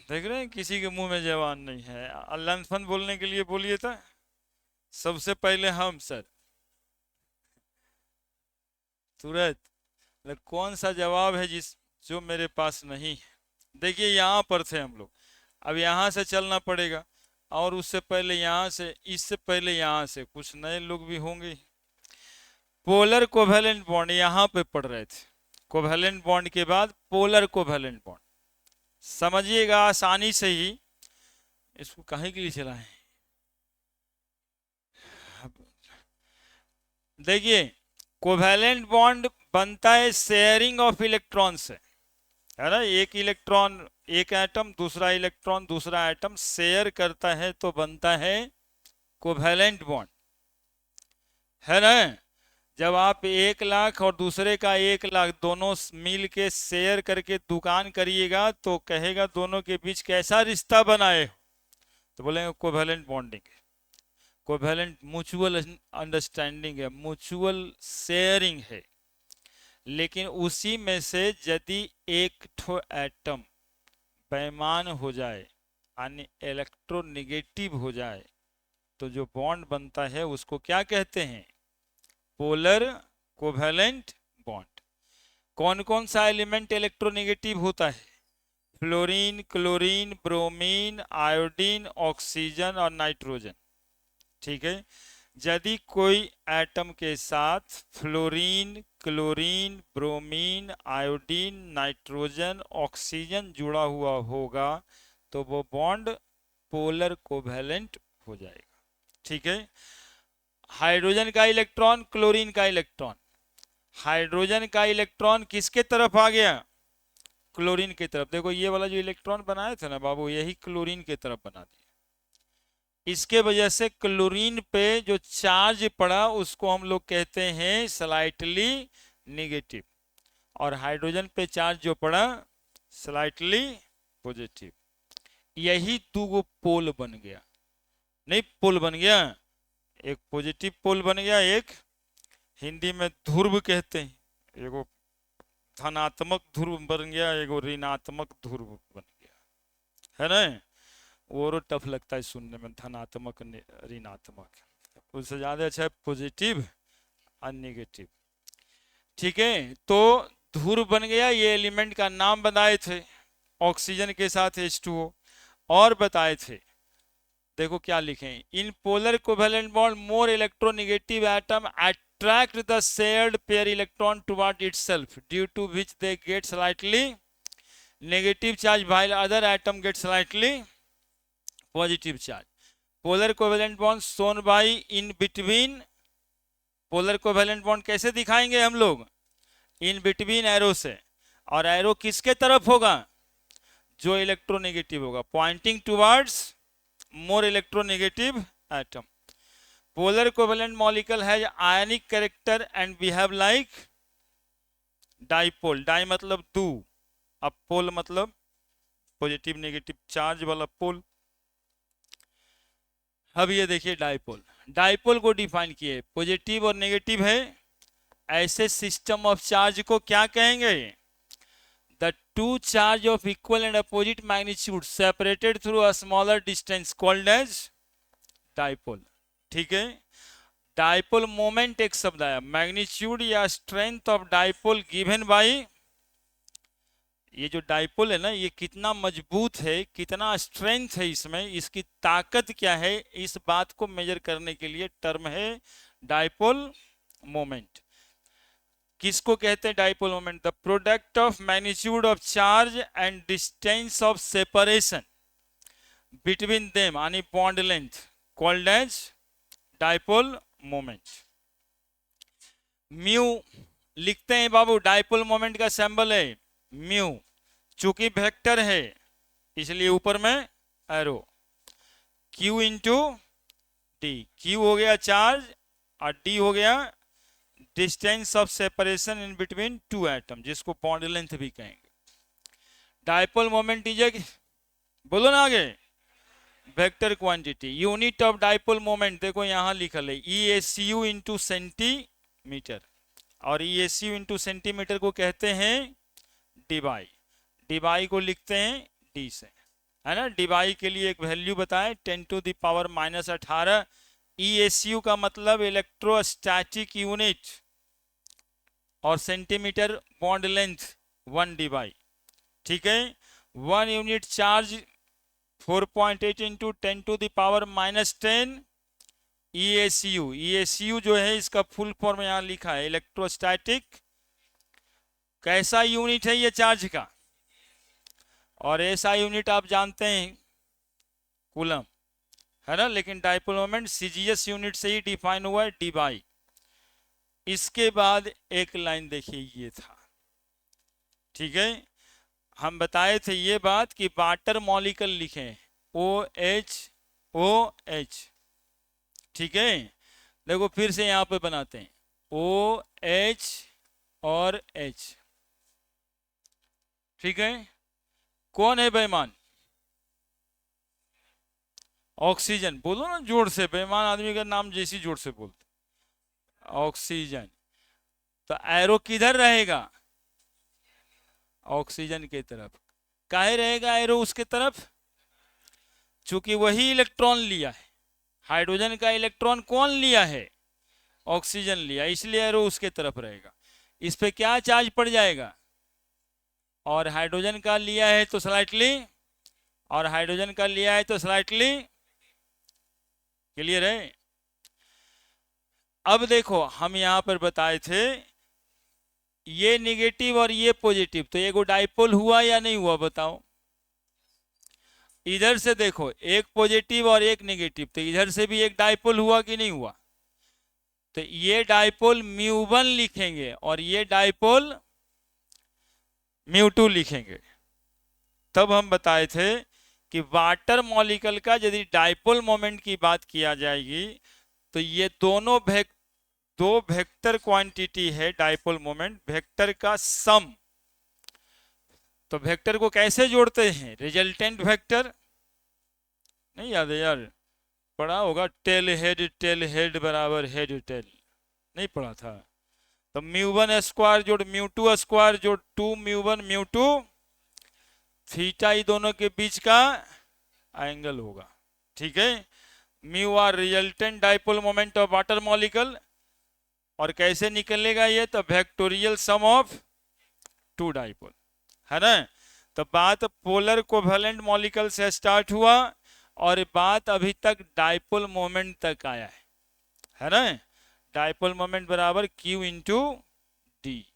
देख रहे हैं किसी के मुंह में जवान नहीं है। अल्लाह बोलने के लिए बोलिए था सबसे पहले हम सर तुरंत। मतलब कौन सा जवाब है जिस जो मेरे पास नहीं है। देखिए यहाँ पर थे हम लोग, अब यहाँ से चलना पड़ेगा, और उससे पहले यहाँ से, इससे पहले यहाँ से कुछ नए लोग भी होंगे। पोलर कोवेलेंट बॉन्ड यहाँ पे पढ़ रहे थे। कोवेलेंट बॉन्ड के बाद पोलर कोवेलेंट बॉन्ड, समझिएगा आसानी से ही। इसको काहे के लिए चलाएं। देखिए कोवेलेंट बॉन्ड बनता है शेयरिंग ऑफ इलेक्ट्रॉन से, है ना। एक इलेक्ट्रॉन, एक एटम दूसरा एटम शेयर करता है तो बनता है कोवेलेंट बॉन्ड, है ना। जब आप 1 लाख और दूसरे का 1 लाख दोनों मिल के शेयर करके दुकान करिएगा तो कहेगा दोनों के बीच कैसा रिश्ता बनाए, तो बोलेंगे covalent bonding, covalent mutual understanding है, म्यूचुअल शेयरिंग है। लेकिन उसी में से यदि एक ठो एटम बेईमान हो जाए यानी इलेक्ट्रोनेगेटिव हो जाए तो जो बॉन्ड बनता है उसको क्या कहते हैं, पोलर कोवेलेंट बॉन्ड। कौन कौन सा एलिमेंट इलेक्ट्रोनेगेटिव होता है, fluorine, chlorine, bromine, iodine, oxygen और नाइट्रोजन। ठीक है। यदि कोई एटम के साथ fluorine, chlorine, bromine, iodine, nitrogen, oxygen जुड़ा हुआ होगा तो वो बॉन्ड पोलर कोवेलेंट हो जाएगा। ठीक है। हाइड्रोजन का इलेक्ट्रॉन, क्लोरीन का इलेक्ट्रॉन, हाइड्रोजन का इलेक्ट्रॉन किसके तरफ आ गया, क्लोरीन की तरफ। देखो ये वाला जो इलेक्ट्रॉन बनाया था ना बाबू, यही क्लोरीन की तरफ बना दिया। इसके वजह से क्लोरीन पे जो चार्ज पड़ा उसको हम लोग कहते हैं स्लाइटली निगेटिव, और हाइड्रोजन पे चार्ज जो पड़ा स्लाइटली पॉजिटिव। यही दो पोल बन गया, नहीं पोल बन गया, एक पॉजिटिव पोल बन गया, एक हिंदी में ध्रुव कहते हैं, एगो धनात्मक ध्रुव बन गया, एगो ऋणात्मक ध्रुव बन गया, है ना। और टफ लगता है सुनने में, धनात्मक ऋणात्मक, उससे ज्यादा अच्छा है पॉजिटिव और नेगेटिव। ठीक है। तो ध्रुव बन गया, ये एलिमेंट का नाम बताए थे, ऑक्सीजन के साथ H2O। और बताए थे, देखो क्या लिखे, in polar covalent bond more electronegative atom attract the shared pair electron toward itself due to which they get slightly negative charge while other atom get slightly positive charge. Polar covalent bond shown by in between, polar covalent bond कैसे दिखाएंगे हम लोग, in between arrow से, और arrow किसके तरफ होगा, जो इलेक्ट्रोनेगेटिव होगा, pointing towards more electronegative atom. Polar covalent molecule has ionic character and behave like dipole. Di मतलब दो, अब पोल मतलब पॉजिटिव नेगेटिव चार्ज वाला पोल। अब ये देखिए डाइपोल, डाइपोल को डिफाइन किए, पॉजिटिव और नेगेटिव है, ऐसे सिस्टम ऑफ चार्ज को क्या कहेंगे, the two charge of equal and opposite magnitude separated through a smaller distance called as dipole. ठीक है। डाइपोल मोमेंट एक शब्द आया, मैग्नीट्यूड या strength of dipole given by, ये जो डाइपोल है ना ये कितना मजबूत है, कितना स्ट्रेंथ है इसमें, इसकी ताकत क्या है, इस बात को मेजर करने के लिए टर्म है डाइपोल मोमेंट। किसको कहते हैं dipole moment, the product of magnitude of charge and distance of separation between them यानी bond length called as dipole moment. Mu लिखते हैं बाबू, डाइपोल मोमेंट का सिंबल है म्यू, चूंकि वेक्टर है इसलिए ऊपर में arrow, q into d, q हो गया चार्ज और डी हो गया distance of separation in between two atom, जिसको बॉन्ड लेंथ भी कहेंगे। डाइपोल मोमेंट इज, बोलो ना आगे, vector quantity. Unit of dipole moment देखो यहां लिखल है ESU इंटू सेंटीमीटर, और ESU इंटू सेंटीमीटर को कहते हैं डिबाई, डिबाई को लिखते हैं डी से। है ना। डिवाई के लिए एक वैल्यू बताएं, 10⁻⁻18। ESU का मतलब इलेक्ट्रोस्टैटिक यूनिट, और सेंटीमीटर बॉन्ड लेंथ 1 डिवाई। ठीक है, 1 unit charge 4.8 into 10⁻⁻10 ESU। ESU जो है इसका फुल फॉर्म यहां लिखा है, इलेक्ट्रोस्टैटिक, कैसा यूनिट है ये, चार्ज का। और ऐसा यूनिट आप जानते हैं कूलम, है ना, लेकिन डाइपोल मोमेंट CGS यूनिट से ही डिफाइन हुआ है, डी बाई। इसके बाद एक लाइन देखिए, ये था, ठीक है, हम बताए थे ये बात कि वाटर मॉलिक्यूल लिखे OH, ठीक है। देखो फिर से यहां पे बनाते हैं OH और H, ठीक है। कौन है बेईमान? ऑक्सीजन। बोलो ना जोर से, बेईमान आदमी का नाम जैसी जोर से बोलते, ऑक्सीजन। तो एरो किधर रहेगा? ऑक्सीजन की तरफ। काहे रहेगा एरो उसके तरफ? चूंकि वही इलेक्ट्रॉन लिया है, हाइड्रोजन का इलेक्ट्रॉन कौन लिया है? ऑक्सीजन लिया, इसलिए एरो उसके तरफ रहेगा। इस पे क्या चार्ज पड़ जाएगा? और हाइड्रोजन का लिया है तो स्लाइटली, और हाइड्रोजन का लिया है तो स्लाइटली। क्लियर है? अब देखो हम यहां पर बताए थे ये निगेटिव और ये पॉजिटिव, तो ये डाइपोल हुआ या नहीं हुआ बताओ? इधर से देखो, एक पॉजिटिव और एक निगेटिव, तो इधर से भी एक डाइपोल हुआ कि नहीं हुआ? तो ये डाइपोल μ1 लिखेंगे और ये डाइपोल μ2 लिखेंगे। तब हम बताए थे कि वाटर मॉलिक्यूल का यदि डाइपोल मोमेंट की बात किया जाएगी तो ये दोनों दो वेक्टर क्वांटिटी है डाइपोल मोमेंट, वेक्टर का सम। तो वेक्टर को कैसे जोड़ते हैं? रिजल्टेंट वेक्टर, नहीं याद है यार? पढ़ा होगा, टेल हेड बराबर हेड टेल, नहीं पढ़ा था? तो μ1 स्क्वायर जोड़ μ2 स्क्वायर जोड़ 2μ1 μ2, थीटा ही दोनों के बीच का एंगल होगा, ठीक है। Mu R resultant dipole moment of water molecule. और कैसे निकलेगा ये? तो वेक्टोरियल सम ऑफ 2 डाइपोल, है ना। तो बात पोलर कोवेलेंट मॉलिक्यूल से स्टार्ट हुआ और बात अभी तक डाइपोल मोमेंट तक आया है ना। डाइपोल मोमेंट बराबर Q इंटू डी,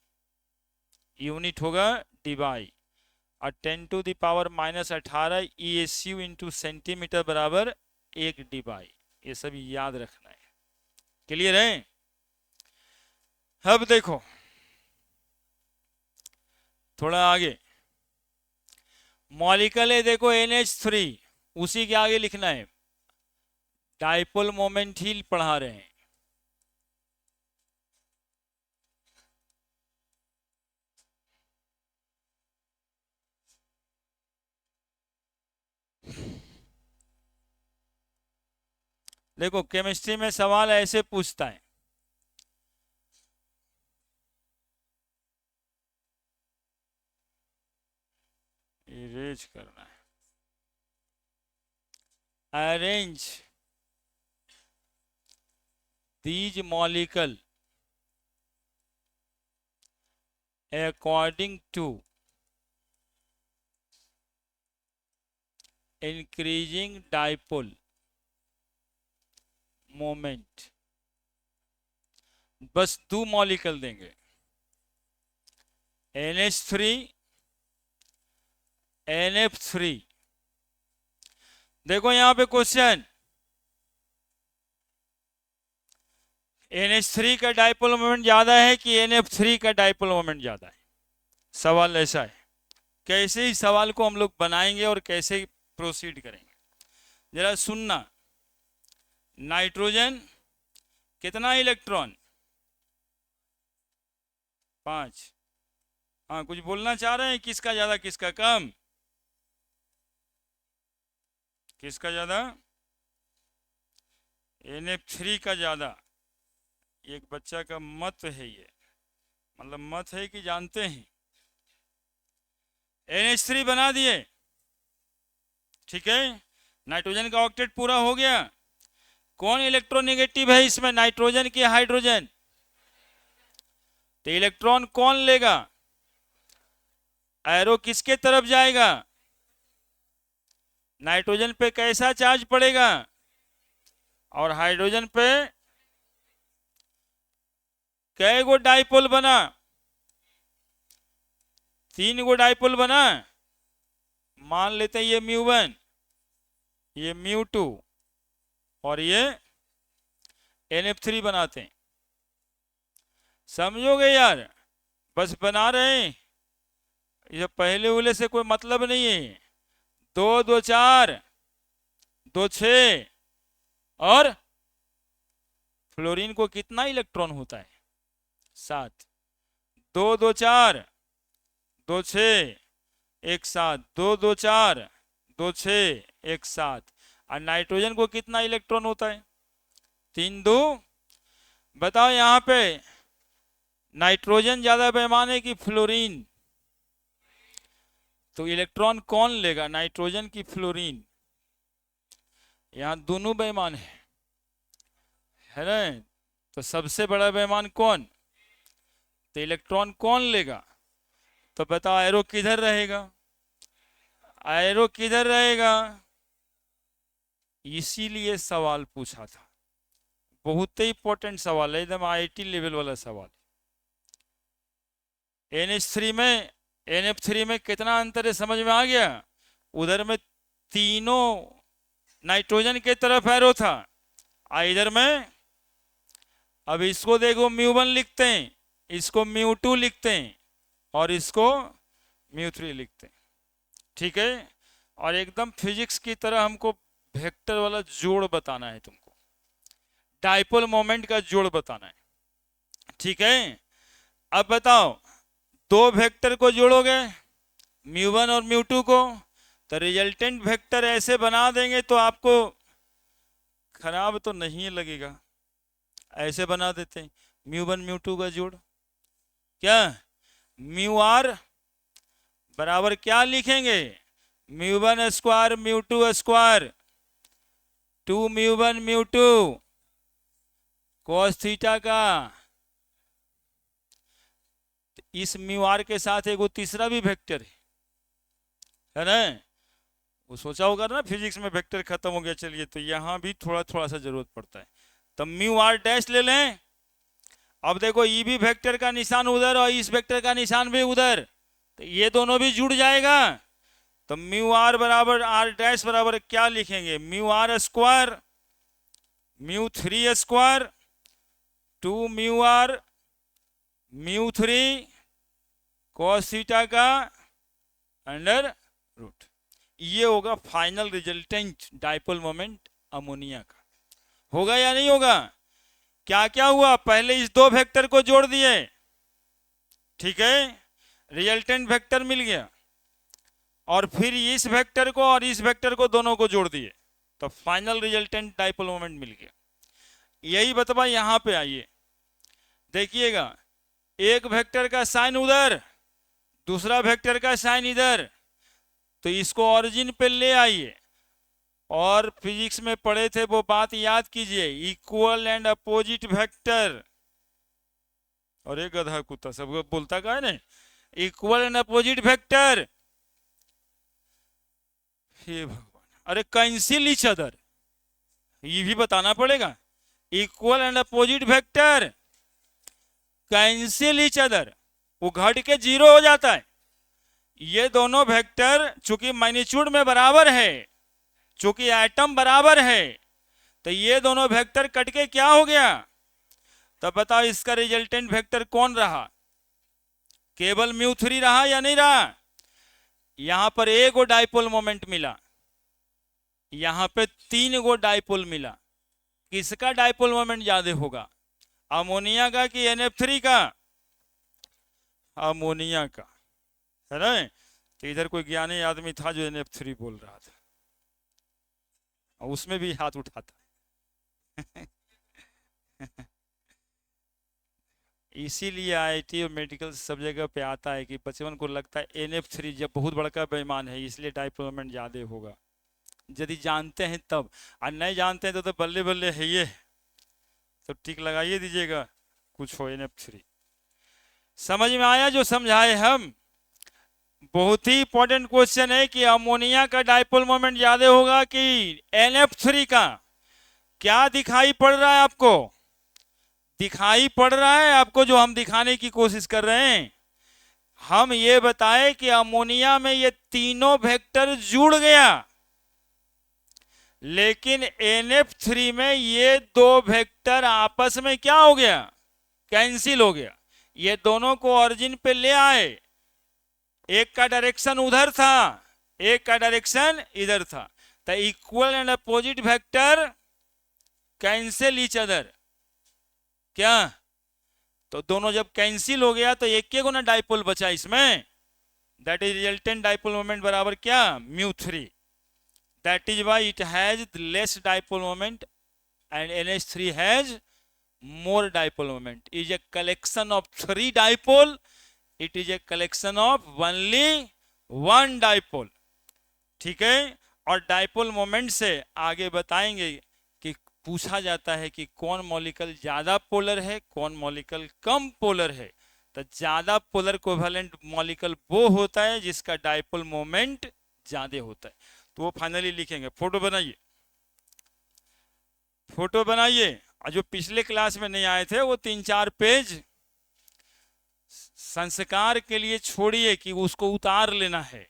यूनिट होगा डिवाई, और 10⁻⁻18 ESU इंटू सेंटीमीटर बराबर 1 डिवाई। ये सब याद रखना है। क्लियर है? अब देखो थोड़ा आगे, मॉलिक्यूल है देखो NH3, उसी के आगे लिखना है, डाइपोल मोमेंट ही पढ़ा रहे हैं। देखो केमिस्ट्री में सवाल ऐसे पूछता है, इरेज करना है, arrange these molecule according to increasing dipole moment। बस 2 मॉलिक्यूल देंगे, NH3 NF3। देखो यहां पे क्वेश्चन, NH3 का डाइपोल मोमेंट ज्यादा है कि NF3 का डाइपोल मोमेंट ज्यादा है? सवाल ऐसा है। कैसे इस सवाल को हम लोग बनाएंगे और कैसे प्रोसीड करेंगे जरा सुनना। नाइट्रोजन कितना इलेक्ट्रॉन? 5। हाँ कुछ बोलना चाह रहे हैं, किसका ज्यादा किसका कम? किसका ज्यादा? NF3 का ज्यादा। एक बच्चा का मत है ये, मतलब मत है कि जानते हैं। NH3 बना दिए, ठीक है, नाइट्रोजन का ऑक्टेट पूरा हो गया। कौन इलेक्ट्रोनेगेटिव है इसमें, नाइट्रोजन की हाइड्रोजन? तो इलेक्ट्रॉन कौन लेगा, एरो किसके तरफ जाएगा, नाइट्रोजन पे कैसा चार्ज पड़ेगा, और हाइड्रोजन पे कै गो डाइपोल बना, 3 गो डाइपोल बना। मान लेते हैं ये μ1, ये μ2 और ये NF3 बनाते हैं। समझोगे यार, बस बना रहे हैं, ये पहले वाले से कोई मतलब नहीं है। 2 2 4 2 6 और फ्लोरीन को कितना इलेक्ट्रॉन होता है, 7। 2 2 4 2 6 1 7, 2 2 4 2 6 1 7। और नाइट्रोजन को कितना इलेक्ट्रॉन होता है, 3 2। बताओ यहाँ पे नाइट्रोजन ज्यादा बेईमान है कि फ्लोरीन? तो इलेक्ट्रॉन कौन लेगा, नाइट्रोजन की फ्लोरीन? यहाँ दोनों बेईमान है ना। तो सबसे बड़ा बेईमान कौन, तो इलेक्ट्रॉन कौन लेगा? तो बताओ एरो किधर रहेगा, एरो किधर रहेगा? इसीलिए सवाल पूछा था, बहुत ही इंपॉर्टेंट सवाल है, एकदम IIT लेवल वाला सवाल। NH3 में NF3 में कितना अंतर है समझ में आ गया? उधर में तीनों नाइट्रोजन के तरफ एरो था, इधर में अब इसको देखो μ1 लिखते हैं, इसको μ2 लिखते हैं और इसको μ3 लिखते हैं। ठीक है, और एकदम फिजिक्स की तरह हमको वेक्टर वाला जोड़ बताना है तुमको, डाइपोल मोमेंट का जोड़ बताना है। ठीक है, अब बताओ 2 वेक्टर को जोड़ोगे μ1 और μ2 को, तो रिजल्टेंट वेक्टर ऐसे बना देंगे तो आपको खराब तो नहीं लगेगा। ऐसे बना देते हैं μ1 μ2 का जोड़, क्या μr बराबर क्या लिखेंगे, μ1 स्क्वायर μ2 स्क्वायर 2 μ1 μ2 cos थीटा का। इस μr के साथ एक वो तीसरा भी वेक्टर है ना, वो सोचा होगा ना फिजिक्स में वेक्टर खत्म हो गया, चलिए तो यहाँ भी थोड़ा थोड़ा सा जरूरत पड़ता है, तो μr डैश ले लें। अब देखो ये भी वेक्टर का निशान उधर और इस वेक्टर का निशान भी उधर, तो ये दोनों भी जुड़ जाएगा। तो μr बराबर r डैश बराबर क्या लिखेंगे, μr square μ3 square 2 μr μ3 cos theta का अंडर रूट। ये होगा final resultant dipole moment ammonia का। होगा या नहीं होगा? क्या क्या हुआ, पहले इस 2 वेक्टर को जोड़ दिए, ठीक है, रिजल्टेंट वेक्टर मिल गया, और फिर इस वेक्टर को और इस वेक्टर को दोनों को जोड़ दिए, तो फाइनल रिजल्टेंट डाइपोल मोमेंट मिल गया। यही बतवा यहां पे आइए, देखिएगा एक वेक्टर का साइन उधर, दूसरा वेक्टर का साइन इधर, तो इसको ऑरिजिन पे ले आइए, और फिजिक्स में पढ़े थे वो बात याद कीजिए, इक्वल एंड अपोजिट वेक्टर। और एक गधा कुत्ता सब बोलता का है ना, इक्वल एंड अपोजिट वेक्टर। हे भगवान, अरे कैंसिल ईच अदर, ये भी बताना पड़ेगा। Equal and opposite vector cancel each other, वो घट के 0 हो जाता है। ये दोनों वेक्टर चूंकि मैग्नीट्यूड में बराबर है, चूंकि एटम बराबर है, तो ये दोनों वेक्टर कट के क्या हो गया, तो बताओ इसका रिजल्टेंट वेक्टर कौन रहा, केवल μ3 रहा या नहीं रहा? यहां पर 1 गो डाइपोल मोमेंट मिला, यहां पे 3 गो डाइपोल मिला। किसका डाइपोल मोमेंट ज्यादा होगा, अमोनिया का कि NF3 का? अमोनिया का, है ना। तो इधर कोई ज्ञानी आदमी था जो NF3 बोल रहा था, और उसमें भी हाथ उठाता इसीलिए IIT और मेडिकल सब जगह पे आता है कि बचपन को लगता है NF3 जब बहुत बड़का बेईमान है, इसलिए डाइपोल मोमेंट ज्यादा होगा। यदि जानते हैं तब, और नहीं जानते हैं तो बल्ले बल्ले है ये, तो टिक लगाइए दीजिएगा, कुछ हो NF3। समझ में आया जो समझाए हम? बहुत ही इंपॉर्टेंट क्वेश्चन है कि अमोनिया का डाइपोल मोमेंट ज्यादा होगा कि NF3 का? क्या दिखाई पड़ रहा है आपको? दिखाई पड़ रहा है आपको जो हम दिखाने की कोशिश कर रहे हैं? हम ये बताएं कि अमोनिया में ये तीनों वेक्टर जुड़ गया, लेकिन NF3 में ये दो वेक्टर आपस में क्या हो गया? कैंसिल हो गया। ये दोनों को ऑरिजिन पे ले आए, एक का डायरेक्शन उधर था, एक का डायरेक्शन इधर था, तो equal and opposite vector cancel each other. क्या? तो दोनों जब कैंसिल हो गया तो एक के गुना डाइपोल बचा इसमें, that is resultant dipole moment बराबर क्या? μ3। That is why it has less dipole moment and NH3 has more dipole moment. Is a collection of 3 dipole, it is a collection of only 1 dipole. ठीक है। और dipole moment से आगे बताएंगे कि पूछा जाता है कि कौन मॉलिक्यूल ज्यादा पोलर है, कौन मॉलिक्यूल कम पोलर है। तो ज्यादा पोलर कोवेलेंट मॉलिक्यूल वो होता है जिसका डाइपोल मोमेंट ज्यादा होता है। तो वो फाइनली लिखेंगे। फोटो बनाइए, फोटो बनाइए। और जो पिछले क्लास में नहीं आए थे वो 3-4 पेज संस्कार के लिए छोड़िए कि उसको उतार लेना है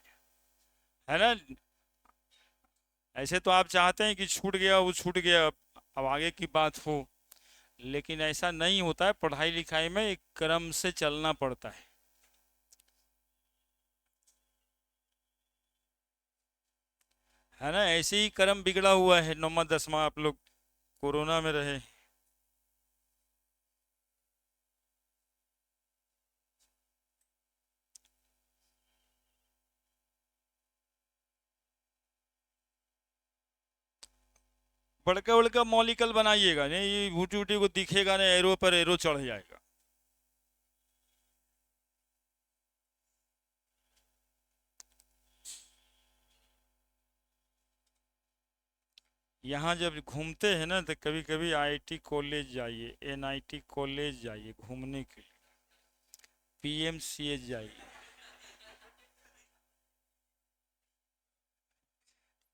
ना। ऐसे तो आप चाहते हैं कि छूट गया वो छूट गया, अब आगे की बात हो, लेकिन ऐसा नहीं होता है। पढ़ाई लिखाई में एक क्रम से चलना पड़ता है ना। ऐसे ही क्रम बिगड़ा हुआ है। 9वां 10वां आप लोग कोरोना में रहे। बड़का बड़का मॉलिक्यूल बनाइएगा नहीं, ये भूटी वूटी को दिखेगा नहीं, एरो पर एरो चढ़ जाएगा। यहाँ जब घूमते हैं ना तो कभी कभी IIT कॉलेज जाइए, NIT कॉलेज जाइए घूमने के लिए, PMCH जाइए,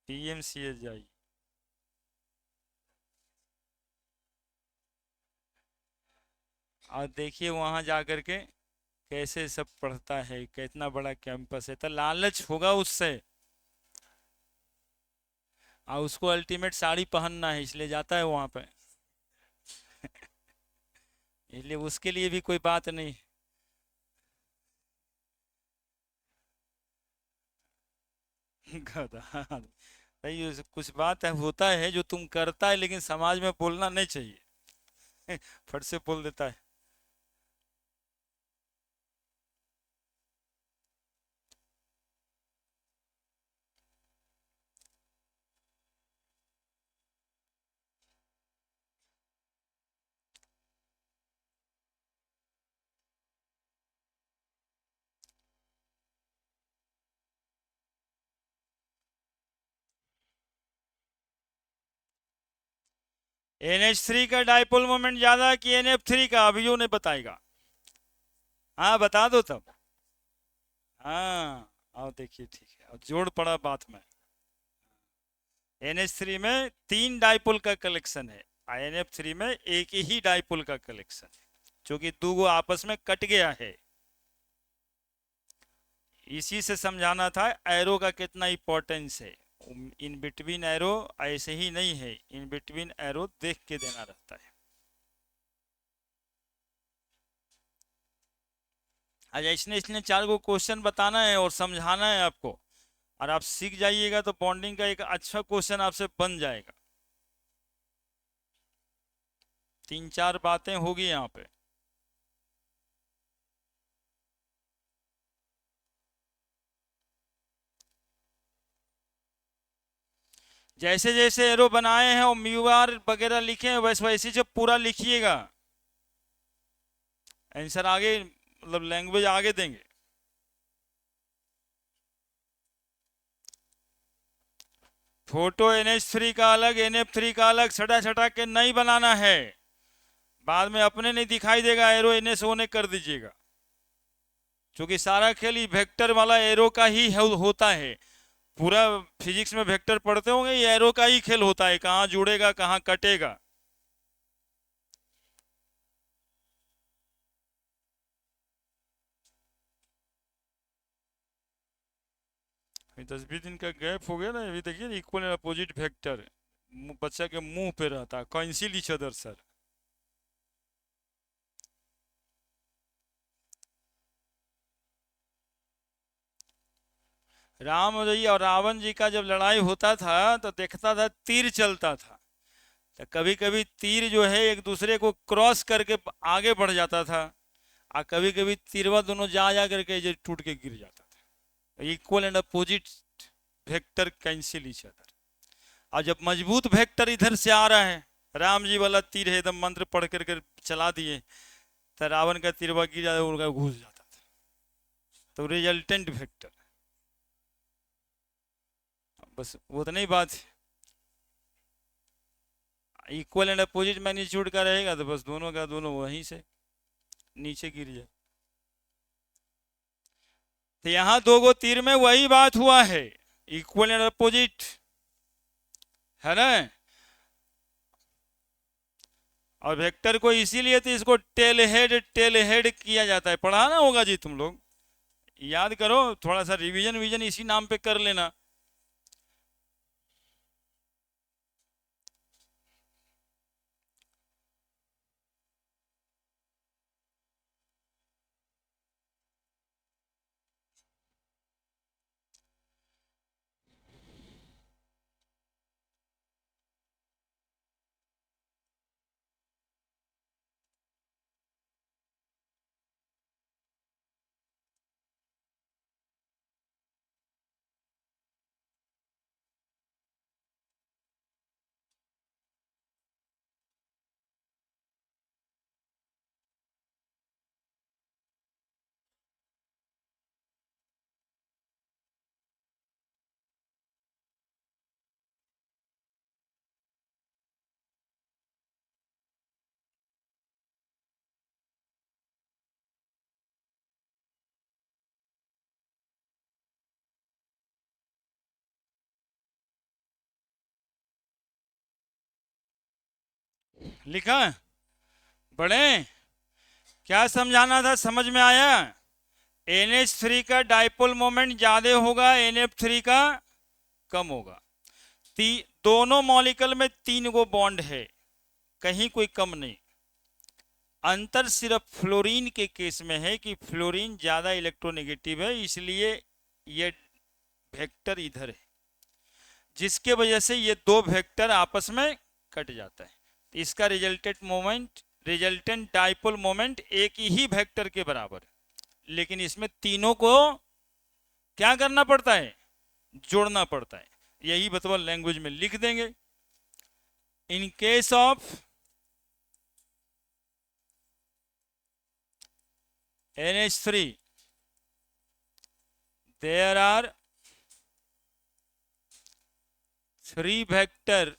PMCH जाइए, और देखिए वहां जाकर के कैसे सब पढ़ता है, कितना बड़ा कैंपस है। तो लालच होगा उससे, और उसको अल्टीमेट साड़ी पहनना है इसलिए जाता है वहां पे। इसलिए उसके लिए भी कोई बात नहीं। गधा भाई, कुछ बात है, होता है जो तुम करता है लेकिन समाज में बोलना नहीं चाहिए। फट से बोल देता है। NH3 का डाइपोल मोमेंट ज्यादा कि NF3 का? अभी वो नहीं बताएगा। हाँ बता दो तब। हाँ आओ देखिए, ठीक है, और जोड़ पड़ा बात में। NH3 में 3 डाइपोल का कलेक्शन है, NF3 में एक ही डाइपोल का कलेक्शन है, जो कि दो आपस में कट गया है। इसी से समझाना था एरो का कितना इंपॉर्टेंस है। इन बिटवीन एरो ऐसे ही नहीं है, इन बिटवीन एरो देख के देना रहता है। आज इसने इसने 4 को क्वेश्चन बताना है और समझाना है आपको, और आप सीख जाइएगा तो बॉन्डिंग का एक अच्छा क्वेश्चन आपसे बन जाएगा। 3-4 बातें होगी यहाँ पे। जैसे जैसे एरो बनाए हैं और म्यू आर वगैरह लिखे हैं वैसे वैसे जब पूरा लिखिएगा, आंसर आगे मतलब लैंग्वेज आगे देंगे। फोटो NH3 का अलग, NF3 का अलग छटा छटा के नहीं बनाना है, बाद में अपने नहीं दिखाई देगा, एरो NSO ने कर दीजिएगा, क्योंकि सारा खेल ही वेक्टर वाला एरो का ही होता है। पूरा फिजिक्स में वेक्टर पढ़ते होंगे, ये एरो का ही खेल होता है, कहाँ जुड़ेगा कहाँ कटेगा। अभी 10-20 दिन का गैप हो गया ना, अभी देखिए इक्वल एंड अपोजिट वेक्टर बच्चा के मुंह पे रहता है, cancel each other sir. Ram ji और रावण जी का जब लड़ाई होता था तो देखता था तीर चलता था, तो कभी कभी तीर जो है एक दूसरे को क्रॉस करके आगे बढ़ जाता था, और कभी कभी तीरवा दोनों जा करके जो टूट के गिर जाता था। Equal and opposite vector cancel each other. और जब मजबूत वेक्टर इधर से आ रहा है, राम जी वाला तीर है एकदम मंत्र पढ़ करके चला दिए, तो रावण का तीरवा गिर जाता, उनका घुस जाता था, तो रिजल्टेंट वेक्टर। बस उतनी ही बात है। इक्वल एंड अपोजिट मैग्नीट्यूड का रहेगा तो बस दोनों का दोनों वहीं से नीचे गिर जाए। तो यहां दो गो तीर में वही बात हुआ है, इक्वल एंड अपोजिट, है ना। और वेक्टर को इसीलिए तो इसको टेल हेड किया जाता है, पढ़ा ना होगा जी तुम लोग, याद करो, थोड़ा सा रिवीजन विजन इसी नाम पे कर लेना। लिखा पढ़े, क्या समझाना था, समझ में आया। NH3 का डाइपोल मोमेंट ज्यादा होगा, NF3 का कम होगा। दोनों मॉलिक्यूल में 3 गो बॉन्ड है, कहीं कोई कम नहीं। अंतर सिर्फ फ्लोरीन के केस में है कि फ्लोरीन ज्यादा इलेक्ट्रोनेगेटिव है, इसलिए ये वेक्टर इधर है, जिसके वजह से ये दो वेक्टर आपस में कट जाता है। तो इसका रिजल्टेंट डाइपोल मोमेंट एक ही वेक्टर के बराबर है, लेकिन इसमें तीनों को क्या करना पड़ता है, जोड़ना पड़ता है। यही बतवा लैंग्वेज में लिख देंगे। In case of NH3 there are 3 vector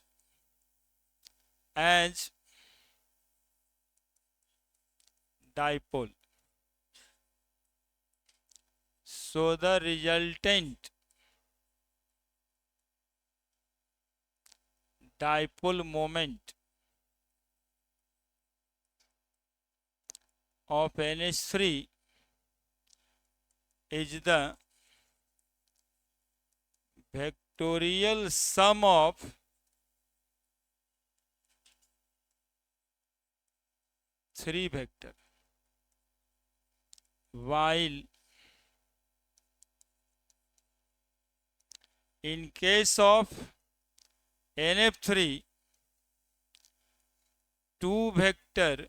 as dipole, so the resultant dipole moment of NH3 is the vectorial sum of three vector, while in case of NF3 two vector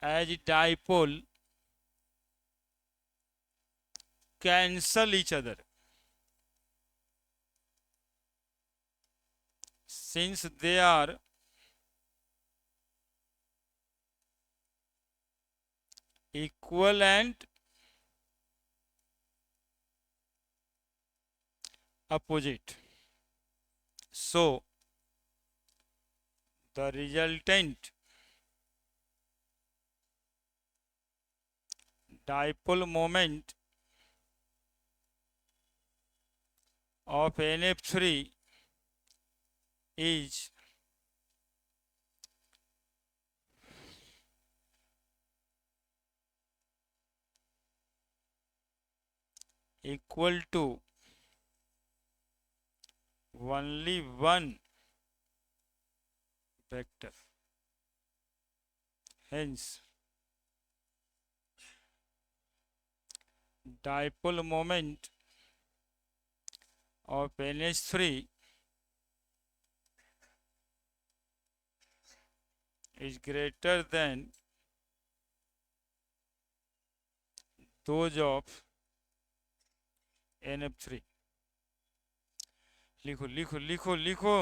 as dipole cancel each other, since they are equal and opposite. So the resultant dipole moment of NF3 is equal to only one vector. Hence, dipole moment of NH3 is greater than those of NF3. लिखो लिखो लिखो लिखो।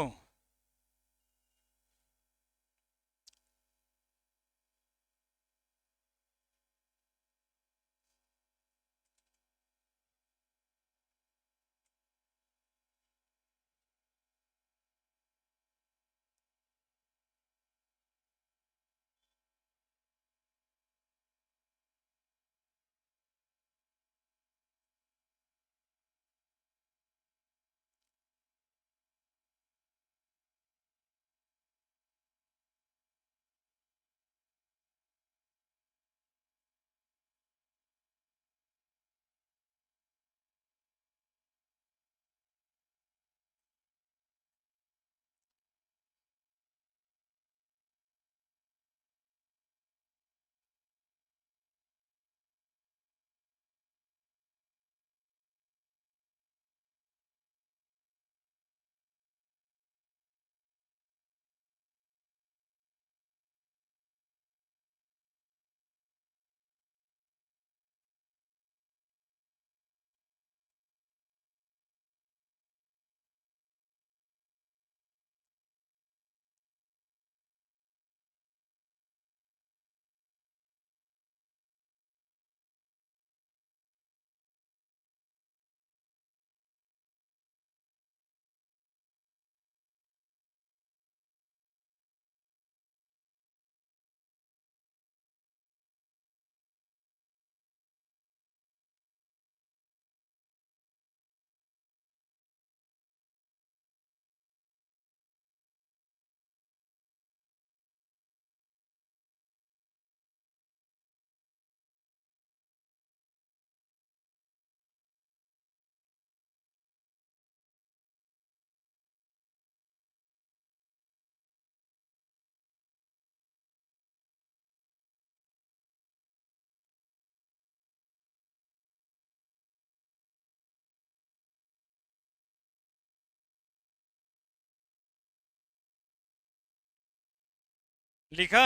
लिखा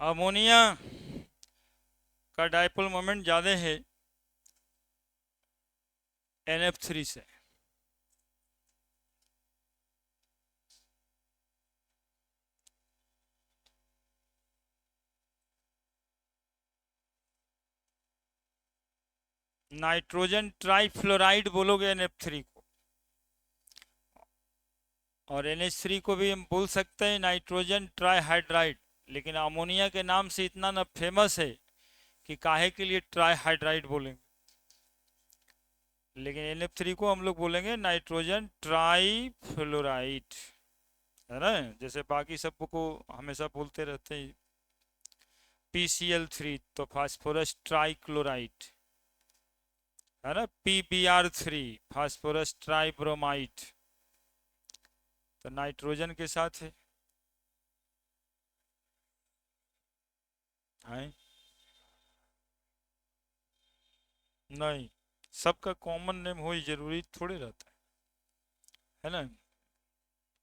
ammonia का dipole moment ज्यादा है NF3 से। Nitrogen trifluoride बोलोगे NF3 को, और NH3 को भी हम बोल सकते हैं नाइट्रोजन ट्राइहाइड्राइड, लेकिन अमोनिया के नाम से इतना ना फेमस है कि काहे के लिए ट्राइहाइड्राइड बोलेंगे, लेकिन NF3 को हम लोग बोलेंगे नाइट्रोजन ट्राइफ्लोराइड, है ना। जैसे बाकी सब को हमेशा बोलते रहते हैं PCl3 तो फास्फोरस ट्राइक्लोराइड, है ना। PBr3 फास्फोरस ट्राइब्रोमाइड, तो नाइट्रोजन के साथ है नहीं, सबका कॉमन नेम हो जरूरी थोड़ी रहता है ना।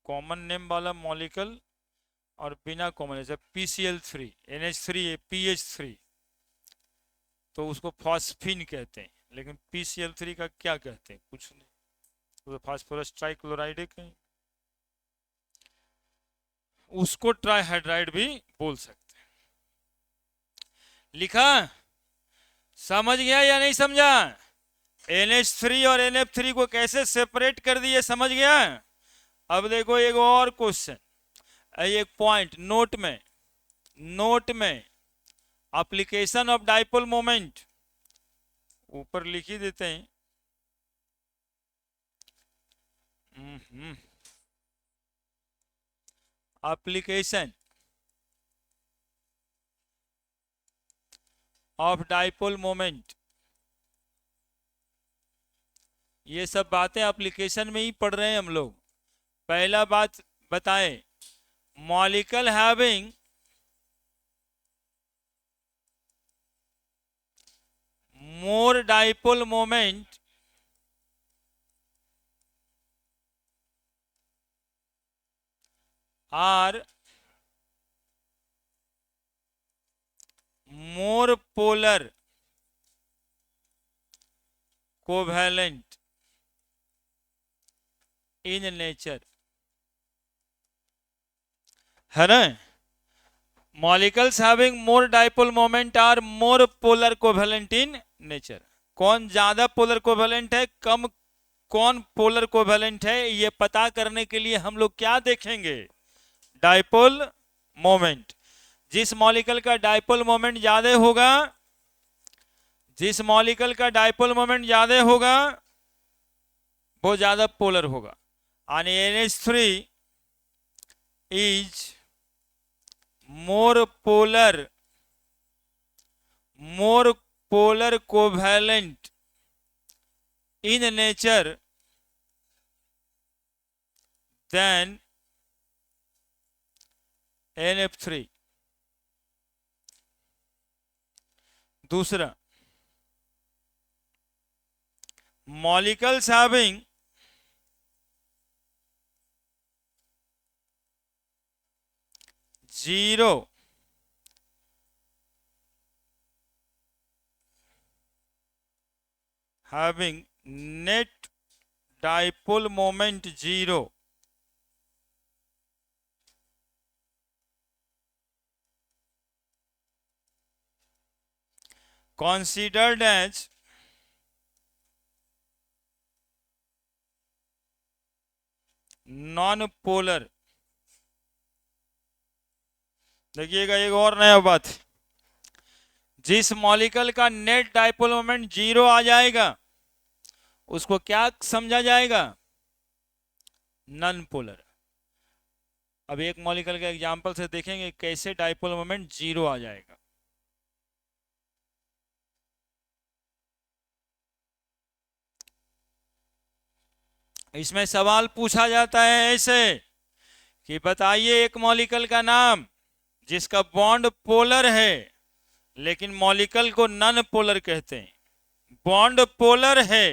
कॉमन नेम वाला मॉलिक्यूल और बिना कॉमन, जैसे PCl3 NH3 है PH3 तो उसको फॉस्फीन कहते हैं, लेकिन PCl3 का क्या कहते हैं, कुछ नहीं, तो फास्फोरस ट्राइक्लोराइड कहीं, उसको ट्राइहाइड्राइड भी बोल सकते हैं। लिखा, समझ गया या नहीं समझा? NH3 और NF3 को कैसे सेपरेट कर दिए, समझ गया। अब देखो एक और क्वेश्चन, एक पॉइंट नोट में एप्लीकेशन ऑफ डाइपोल मोमेंट ऊपर लिख ही देते हैं। एप्लीकेशन ऑफ डाइपोल मोमेंट, ये सब बातें एप्लीकेशन में ही पढ़ रहे हैं हम लोग। पहला बात बताएं, molecule having more dipole moment are more polar covalent in nature, है ना। Molecules having more dipole moment are more polar covalent in nature. कौन ज्यादा पोलर कोवेलेंट है, कम कौन पोलर कोवेलेंट है, ये पता करने के लिए हम लोग क्या देखेंगे, डाइपोल मोमेंट। जिस मॉलिक्यूल का डाइपोल मोमेंट ज्यादा होगा, जिस मॉलिक्यूल का डाइपोल मोमेंट ज्यादा होगा वो ज्यादा पोलर होगा। यानी NH3 is more polar covalent in nature than NF3। दूसरा, molecules having zero having net dipole moment 0 considered as non polar. देखिएगा एक और नया बात, जिस मॉलिक्यूल का नेट डाइपोल मोमेंट 0 आ जाएगा उसको क्या समझा जाएगा, नॉन पोलर। अब एक मॉलिक्यूल का एग्जांपल से देखेंगे कैसे डाइपोल मोमेंट 0 आ जाएगा। इसमें सवाल पूछा जाता है ऐसे कि बताइए एक मॉलिक्यूल का नाम जिसका बॉन्ड पोलर है लेकिन मॉलिक्यूल को नॉन पोलर कहते हैं। बॉन्ड पोलर है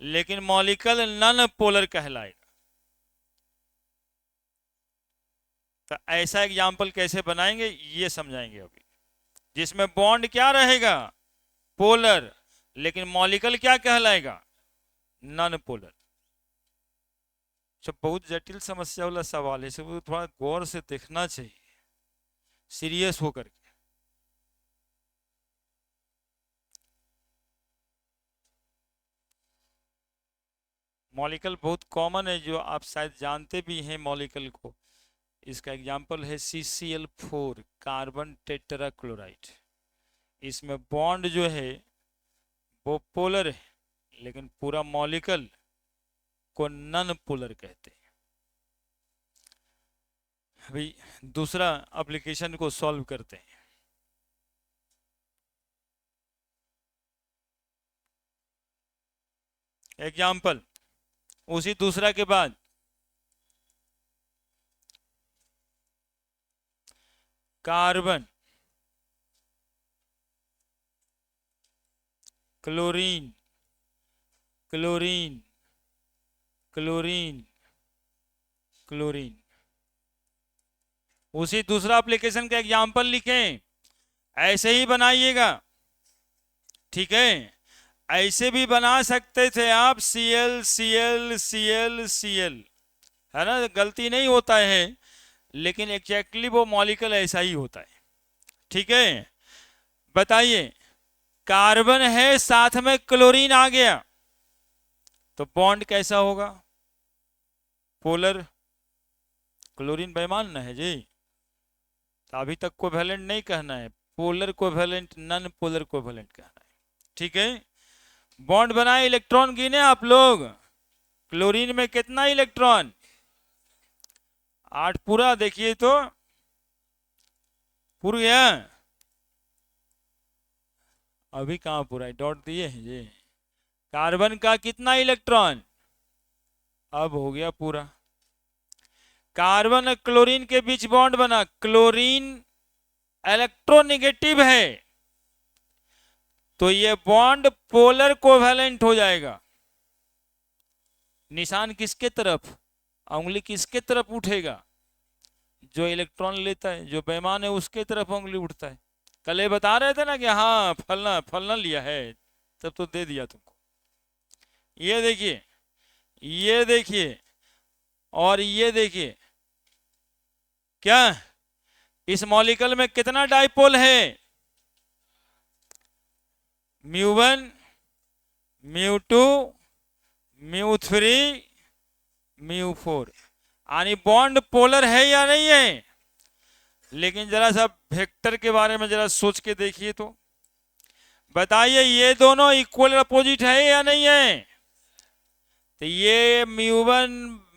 लेकिन मॉलिक्यूल नॉन पोलर कहलाएगा। तो ऐसा एग्जाम्पल कैसे बनाएंगे ये समझाएंगे अभी, जिसमें बॉन्ड क्या रहेगा, पोलर, लेकिन मॉलिक्यूल क्या कहलाएगा, नॉन पोलर। बहुत जटिल समस्या वाला सवाल है, इसे थोड़ा गौर से देखना चाहिए, सीरियस होकर के। मॉलिक्यूल बहुत कॉमन है जो आप शायद जानते भी हैं मॉलिक्यूल को। इसका एग्जांपल है CCl4 कार्बन टेट्राक्लोराइड। इसमें बॉन्ड जो है वो पोलर है लेकिन पूरा मॉलिक्यूल को नॉन पोलर कहते हैं। अभी दूसरा एप्लीकेशन को सॉल्व करते हैं। एग्जाम्पल उसी दूसरा के बाद carbon, chlorine, chlorine, chlorine, chlorine. उसी दूसरा एप्लीकेशन का एग्जाम्पल लिखें, ऐसे ही बनाइएगा, ठीक है। ऐसे भी बना सकते थे आप Cl Cl Cl Cl, है ना, गलती नहीं होता है, लेकिन एग्जैक्टली वो मॉलिक्यूल ऐसा ही होता है, ठीक है। बताइए, कार्बन है साथ में क्लोरीन आ गया, तो बॉन्ड कैसा होगा? पोलर। क्लोरीन बेईमान न है जी, तो अभी तक कोवैलेंट नहीं कहना है, polar covalent non polar covalent कहना है। ठीक है, बॉन्ड बनाए, इलेक्ट्रॉन गिने आप लोग, क्लोरीन में कितना इलेक्ट्रॉन? 8 पूरा, देखिए तो पूरा गया, अभी कहाँ पूरा है, डॉट दिए हैं जी। कार्बन का कितना इलेक्ट्रॉन? अब हो गया पूरा। कार्बन और क्लोरीन के बीच बॉन्ड बना, क्लोरीन इलेक्ट्रोनेगेटिव है, तो ये बॉन्ड पोलर कोवैलेंट हो जाएगा। निशान किसके तरफ, उंगली किसके तरफ उठेगा? जो इलेक्ट्रॉन लेता है, जो बेईमान है उसके तरफ उंगली उठता है। कल ये बता रहे थे ना कि हाँ फलना फलना लिया है, तब तो दे दिया तुमको। ये देखिए, ये देखिए, और ये देखिए, क्या इस मॉलिक्यूल में कितना डाइपोल है? μ1, μ2, μ3, μ4। यानी बॉन्ड पोलर है या नहीं है? लेकिन जरा सा वेक्टर के बारे में जरा सोच के देखिए तो बताइए, ये दोनों इक्वल अपोजिट है या नहीं है? तो ये μ1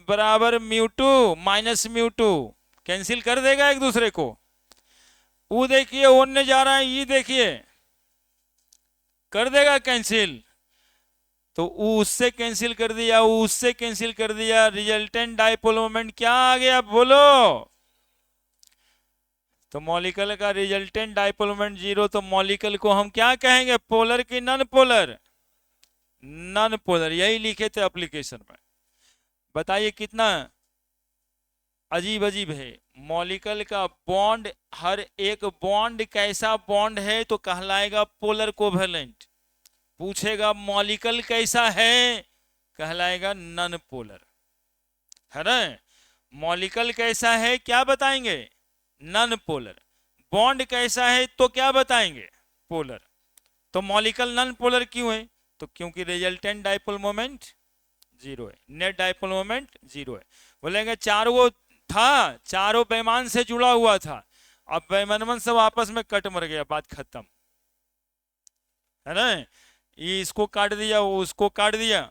बराबर μ2 माइनस μ2 कैंसिल कर देगा एक दूसरे को। वो देखिए ओने जा रहा है, ये देखिए कर देगा कैंसिल, तो उससे कैंसिल कर दिया, उससे कैंसिल कर दिया, रिजल्टेंट डाइपोल मोमेंट क्या आ गया बोलो? तो मॉलिक्यूल का रिजल्टेंट डाइपोल मोमेंट 0, तो मॉलिक्यूल को हम क्या कहेंगे, पोलर की नॉन पोलर? नॉन पोलर, यही लिखे थे एप्लीकेशन में। बताइए कितना अजीब अजीब है। मॉलिक्यूल का बॉन्ड, हर एक बॉन्ड कैसा बॉन्ड है तो कहलाएगा पोलर कोवैलेंट। पूछेगा मॉलिक्यूल कैसा है, कहलाएगा नॉन पोलर, है ना। मॉलिक्यूल कैसा है क्या बताएंगे? Non polar. बॉन्ड कैसा है तो क्या बताएंगे? पोलर। तो मॉलिक्यूल नॉन पोलर क्यों है? तो क्योंकि रिजल्टेंट डाइपोल मोमेंट 0 है, नेट डाइपोल मोमेंट 0 है। बोलेंगे चारों था, चारों बेईमान से जुड़ा हुआ था, अब बेईमान सब आपस में कट मर गया, बात खत्म, है ना। ये इसको काट दिया, वो उसको काट दिया,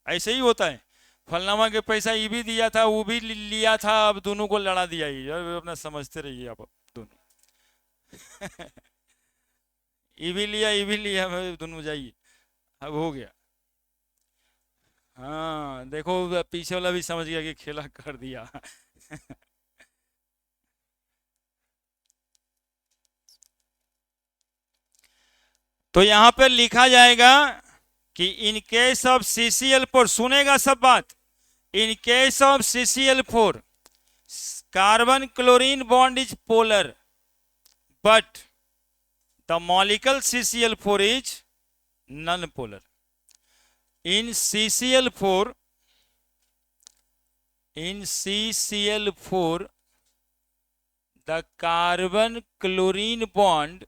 ऐसे ही होता है। फलनामा के पैसा ये भी दिया था, वो भी लिया था, अब दोनों को लड़ा दिया। ये अपना समझते रहिए आप दोनों। ये भी लिया, ये भी लिया, दोनों जाइए, अब हो गया। हाँ देखो, पीछे वाला भी समझ गया कि खेला कर दिया। तो यहां पर लिखा जाएगा कि इन केस ऑफ CCl4, सुनेगा सब बात, in case of CCl4 carbon chlorine bond is polar but the molecule CCl4 is non polar. in CCl4 the carbon chlorine bond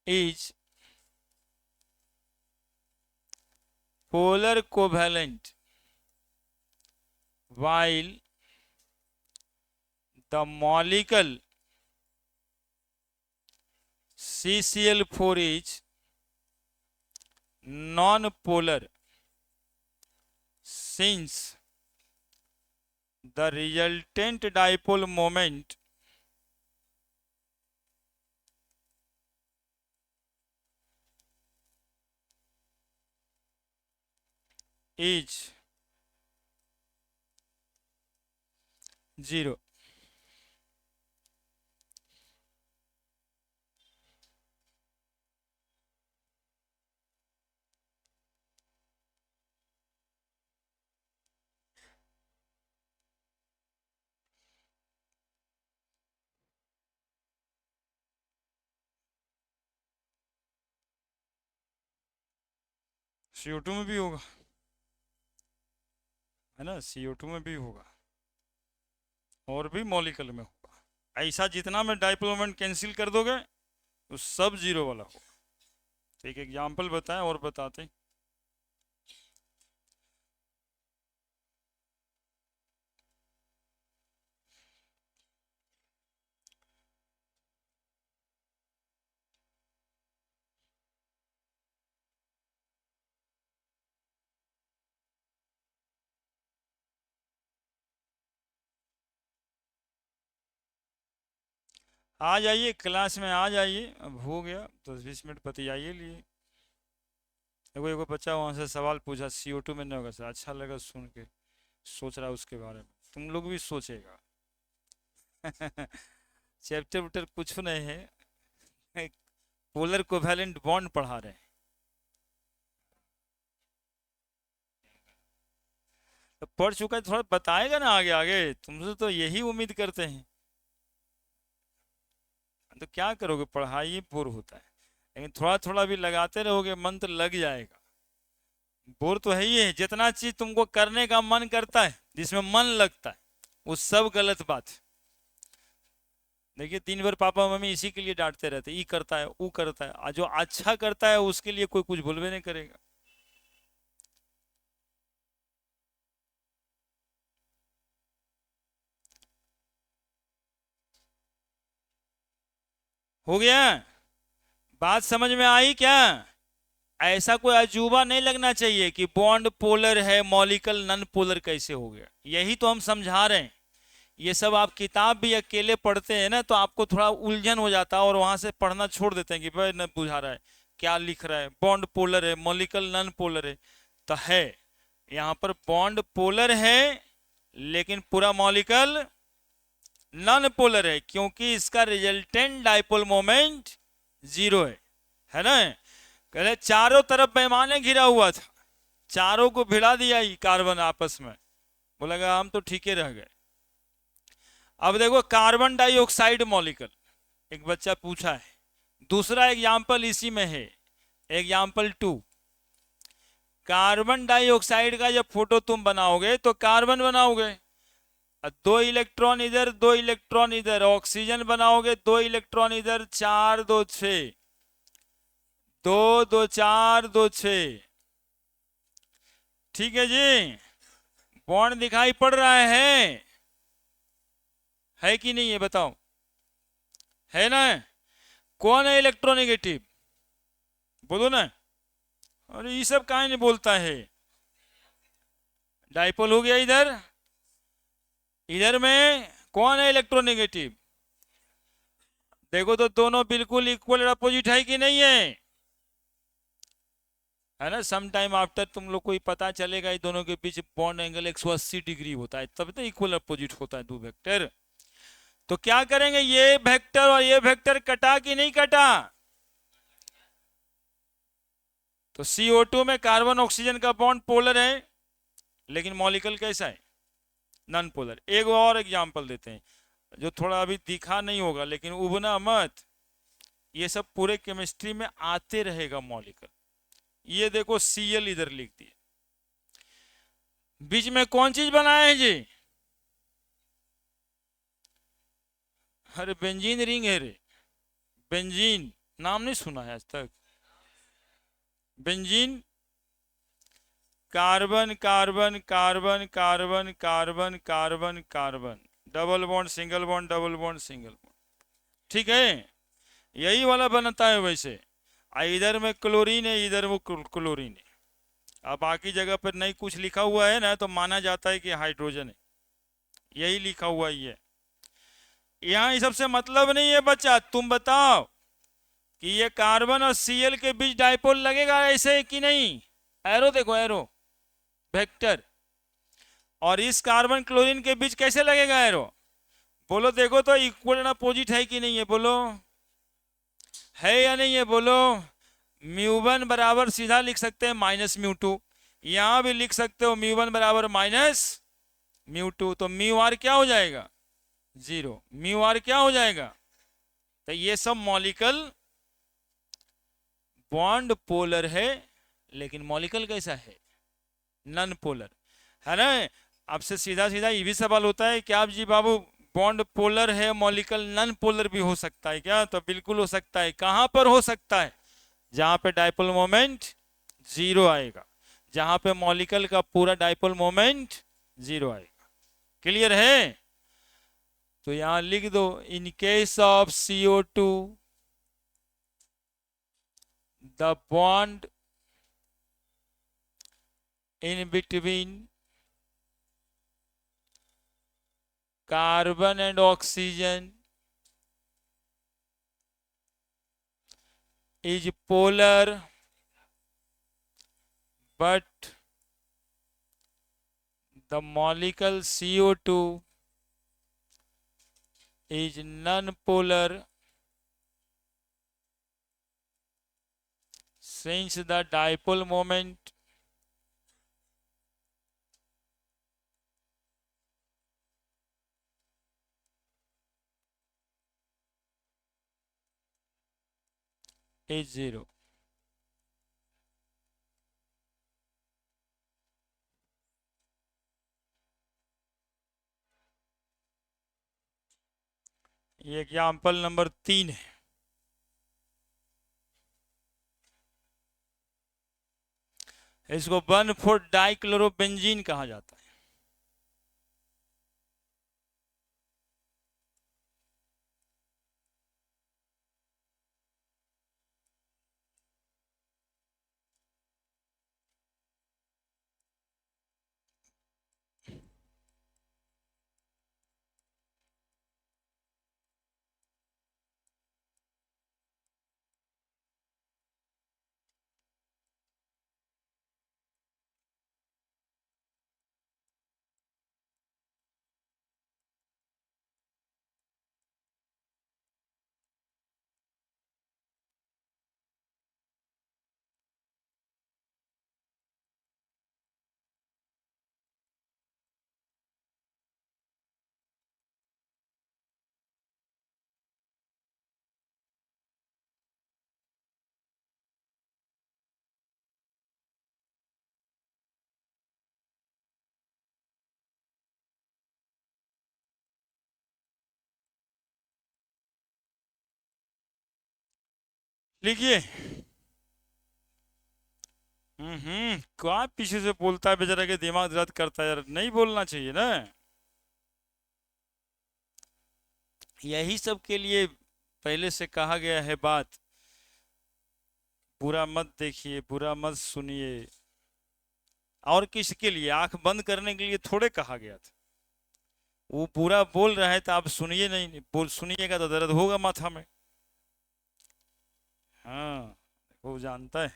is polar covalent while the molecule CCl4 is non-polar since the resultant dipole moment is 0। CO2 में भी होगा, है ना, CO2 में भी होगा और भी मॉलिक्यूल में होगा। ऐसा जितना में डाइपोल मोमेंट कैंसिल कर दोगे तो सब जीरो वाला होगा। तो एक एग्जाम्पल बताएं और बताते हैं। आ जाइए क्लास में, आ जाइए, अब हो गया 10-20 मिनट बतियाइए लिए। एगो एगो बच्चा वहाँ से सवाल पूछा, CO2 में नहीं होगा सर, अच्छा लगा सुन के, सोच रहा उसके बारे में, तुम लोग भी सोचेगा। चैप्टर वैप्टर कुछ नहीं है, एक पोलर कोवैलेंट बॉन्ड पढ़ा रहे हैं। तो पढ़ चुका है, थोड़ा बताएगा ना आगे आगे, तुमसे तो यही उम्मीद करते हैं। तो क्या करोगे, पढ़ाई बोर होता है, लेकिन थोड़ा थोड़ा भी लगाते रहोगे मन तो लग जाएगा। बोर तो है ही है, जितना चीज तुमको करने का मन करता है, जिसमें मन लगता है, वो सब गलत बात है। देखिए दिन भर पापा मम्मी इसी के लिए डांटते रहते, ये करता है वो करता है, और जो अच्छा करता है उसके लिए कोई कुछ बोलवे नहीं करेगा। हो गया, बात समझ में आई क्या? ऐसा कोई अजूबा नहीं लगना चाहिए कि बॉन्ड पोलर है, मॉलिक्यूल नन पोलर कैसे हो गया, यही तो हम समझा रहे हैं। ये सब आप किताब भी अकेले पढ़ते हैं ना तो आपको थोड़ा उलझन हो जाता है, और वहां से पढ़ना छोड़ देते हैं कि भाई न बुझा रहा है क्या लिख रहा है, बॉन्ड पोलर है, मॉलिक्यूल नन पोलर है। तो है, यहाँ पर बॉन्ड पोलर है, लेकिन पूरा मॉलिक्यूल नॉन पोलर है, क्योंकि इसका रिजल्टेंट डाइपोल मोमेंट जीरो है ना। कहले चारों तरफ पैमाने घिरा हुआ था, चारों को भिड़ा दिया ही कार्बन आपस में, बोला हम तो ठीक ही रह गए। अब देखो कार्बन डाइऑक्साइड मॉलिक्यूल, एक बच्चा पूछा है, दूसरा एग्जाम्पल इसी में है, एग्जाम्पल 2। कार्बन डाइऑक्साइड का जब फोटो तुम बनाओगे तो कार्बन बनाओगे, 2 इलेक्ट्रॉन इधर 2 इलेक्ट्रॉन इधर, ऑक्सीजन बनाओगे 2 इलेक्ट्रॉन इधर, 4 2 6, 2 2 4 2 6। ठीक है जी, बॉन्ड दिखाई पड़ रहा है कि नहीं, ये बताओ, है ना? कौन है इलेक्ट्रोनेगेटिव, बोलो ना। अरे ये सब कहाँ नहीं बोलता है, डाइपोल हो गया इधर, इधर में कौन है इलेक्ट्रोनेगेटिव, देखो तो दोनों बिल्कुल इक्वल अपोजिट है कि नहीं है ना। सम टाइम आफ्टर तुम लोग को ही पता चलेगा, ये दोनों के बीच बॉन्ड एंगल 180 डिग्री होता है, तब तो इक्वल अपोजिट होता है दो वेक्टर। तो क्या करेंगे, ये वेक्टर और ये वेक्टर कटा कि नहीं कटा? तो CO2 में कार्बन ऑक्सीजन का बॉन्ड पोलर है, लेकिन मॉलिक्यूल कैसा है, नॉन पोलर। एक और एग्जांपल देते हैं, जो थोड़ा अभी दिखा नहीं होगा, लेकिन उबना मत, ये सब पूरे केमिस्ट्री में आते रहेगा मॉलिक्यूल। ये देखो Cl इधर लिख दिए, बीच में कौन चीज बनाया है जी, अरे बेंजीन रिंग है रे, बेंजीन नाम नहीं सुना है आज तक, benzene, carbon carbon carbon carbon carbon carbon carbon, double bond single bond double bond single bond, ठीक है, यही वाला बनता है वैसे। इधर में क्लोरीन है, इधर वो क्लोरीन है। अब बाकी जगह पर नहीं कुछ लिखा हुआ है ना तो माना जाता है कि हाइड्रोजन है, यही लिखा हुआ ही है। यहाँ इस सबसे मतलब नहीं है बच्चा, तुम बताओ कि ये कार्बन और Cl के बीच डाइपोल लगेगा ऐसे कि नहीं, एरो देखो एरो वेक्टर, और इस कार्बन क्लोरीन के बीच कैसे लगेगा एरो, बोलो देखो तो इक्वल एंड अपोजिट है कि नहीं है, बोलो है या नहीं है, बोलो। μ1 बराबर सीधा लिख सकते हैं -μ2, यहां भी लिख सकते हो μ1 बराबर -μ2, तो μr क्या हो जाएगा, 0, μr क्या हो जाएगा। तो ये सब मॉलिक्यूल बॉन्ड पोलर है, लेकिन मॉलिक्यूल कैसा है, नॉन पोलर है ना। आपसे सीधा सीधा ये भी सवाल होता है कि आप जी बाबू बॉन्ड पोलर है, मॉलिक्यूल नॉन पोलर भी हो सकता है क्या? तो बिल्कुल हो सकता है। कहां पर हो सकता है? जहां पे डाइपोल मोमेंट जीरो आएगा, जहां पे मॉलिक्यूल का पूरा डाइपोल मोमेंट जीरो आएगा। क्लियर है? तो यहां लिख दो, in case of CO2 the bond in between carbon and oxygen is polar, but the molecule CO2 is non-polar since the dipole moment is zero. ये एग्जाम्पल नंबर 3 है। इसको 1,4-डाइक्लोरोबेंजीन कहा जाता है। लिखिए। क्या पीछे से बोलता है बेचारा के दिमाग दर्द करता है यार, नहीं बोलना चाहिए ना। यही सब के लिए पहले से कहा गया है बात, बुरा मत देखिए, बुरा मत सुनिए। और किसके लिए? आंख बंद करने के लिए थोड़े कहा गया था। वो बुरा बोल रहा है तो आप सुनिए, नहीं बोल सुनिएगा तो दर्द होगा माथा में। हाँ, वो जानता है।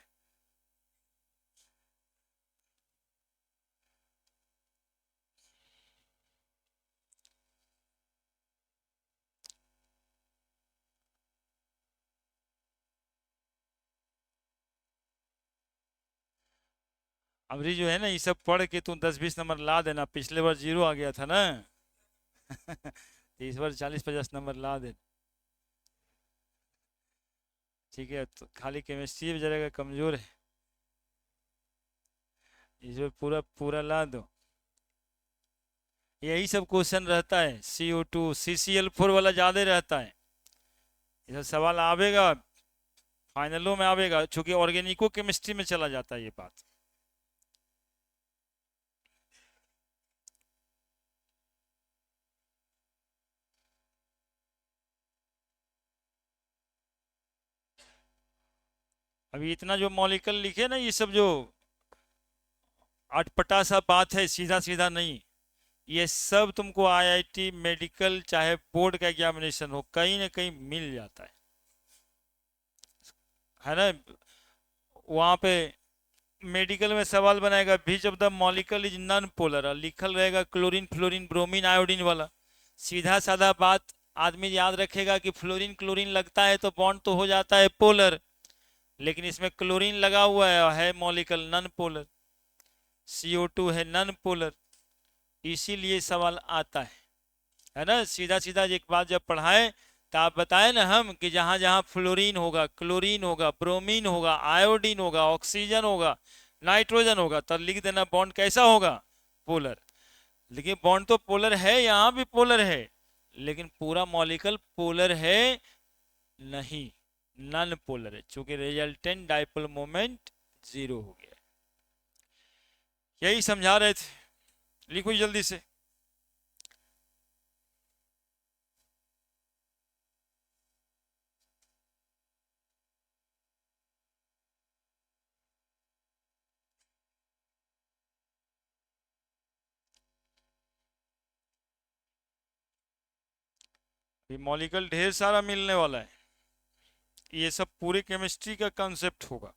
अभी जो है ना, ये सब पढ़ के तुम 10-20 नंबर ला देना। पिछले बार जीरो आ गया था ना। इस बार 40-50 नंबर ला दे। ठीक है, तो खाली केमिस्ट्री जरा कमजोर है, इस बार पूरा पूरा ला दो। यही सब क्वेश्चन रहता है। CO2 CCl4 वाला ज्यादा रहता है। ये सब सवाल आवेगा, फाइनलों में आवेगा, चूंकि ऑर्गेनिको केमिस्ट्री में चला जाता है ये बात। अभी इतना जो मॉलिक्यूल लिखे ना, ये सब जो अटपटा सा बात है, सीधा सीधा नहीं, ये सब तुमको IIT मेडिकल चाहे बोर्ड का एग्जामिनेशन हो, कहीं ना कहीं मिल जाता है ना। वहां पे मेडिकल में सवाल बनाएगा, which of the molecule is non polar, लिखल रहेगा क्लोरीन फ्लोरीन ब्रोमीन आयोडीन वाला। सीधा साधा बात आदमी याद रखेगा कि फ्लोरीन क्लोरीन लगता है तो बॉन्ड तो हो जाता है पोलर, लेकिन इसमें क्लोरीन लगा हुआ है मॉलिक्यूल नॉन पोलर। CO2 है नॉन पोलर, इसीलिए सवाल आता है ना। सीधा सीधा एक बात जब पढ़ाए तो आप बताए ना हम कि जहां जहां फ्लोरीन होगा, क्लोरीन होगा, ब्रोमीन होगा, आयोडीन होगा, ऑक्सीजन होगा, नाइट्रोजन होगा, तब लिख देना बॉन्ड कैसा होगा? पोलर। लेकिन बॉन्ड तो पोलर है, यहाँ भी पोलर है, लेकिन पूरा मॉलिक्यूल पोलर है नहीं, नॉन पोलर है, चूंकि रिजल्टेंट डाइपोल मोमेंट जीरो हो गया। यही समझा रहे थे, लिखो जल्दी से। मॉलिक्यूल ढेर सारा मिलने वाला है, ये सब पूरी केमिस्ट्री का कंसेप्ट होगा।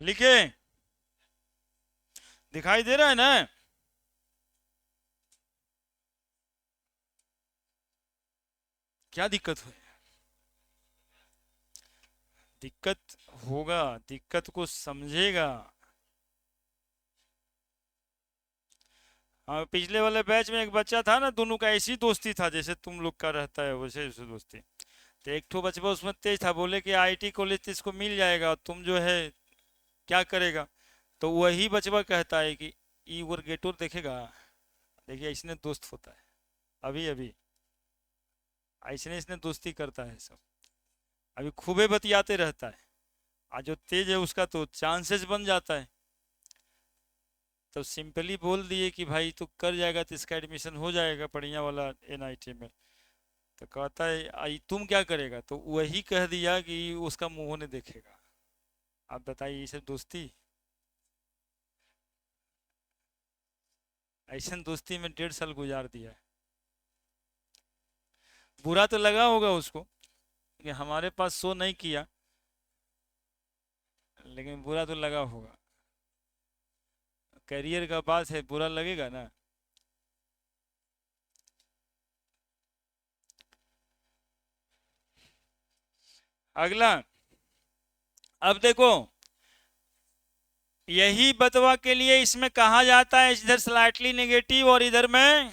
लिखे, दिखाई दे रहा है ना? क्या दिक्कत है? दिक्कत होगा, दिक्कत को समझेगा। हाँ, पिछले वाले बैच में एक बच्चा था ना, दोनों का ऐसी दोस्ती था जैसे तुम लोग का रहता है वैसे वैसे दोस्ती। तो एक ठो बचपा उसमें तेज था, बोले कि आईटी कॉलेज तो इसको मिल जाएगा, तुम जो है क्या करेगा? तो वही बचपा कहता है कि ई और गेटोर देखेगा, देखिए इसने दोस्त होता है, अभी अभी ऐसने इसने दोस्ती करता है सब, अभी खूबे बतियाते रहता है। आज जो तेज है उसका तो चांसेस बन जाता है। तो सिंपली बोल दिए कि भाई तू कर जाएगा तो इसका एडमिशन हो जाएगा बढ़िया वाला एनआईटी में। तो कहता है आई तुम क्या करेगा? तो वही कह दिया कि उसका मुंह ने देखेगा। आप बताइए, इसे दोस्ती? ऐसा दोस्ती में 1.5 साल गुजार दिया है। बुरा तो लगा होगा उसको कि हमारे पास शो नहीं किया, लेकिन बुरा तो लगा होगा। करियर का बात है, बुरा लगेगा ना। अगला, अब देखो, यही बतवा के लिए इसमें कहा जाता है इधर स्लाइटली नेगेटिव और इधर में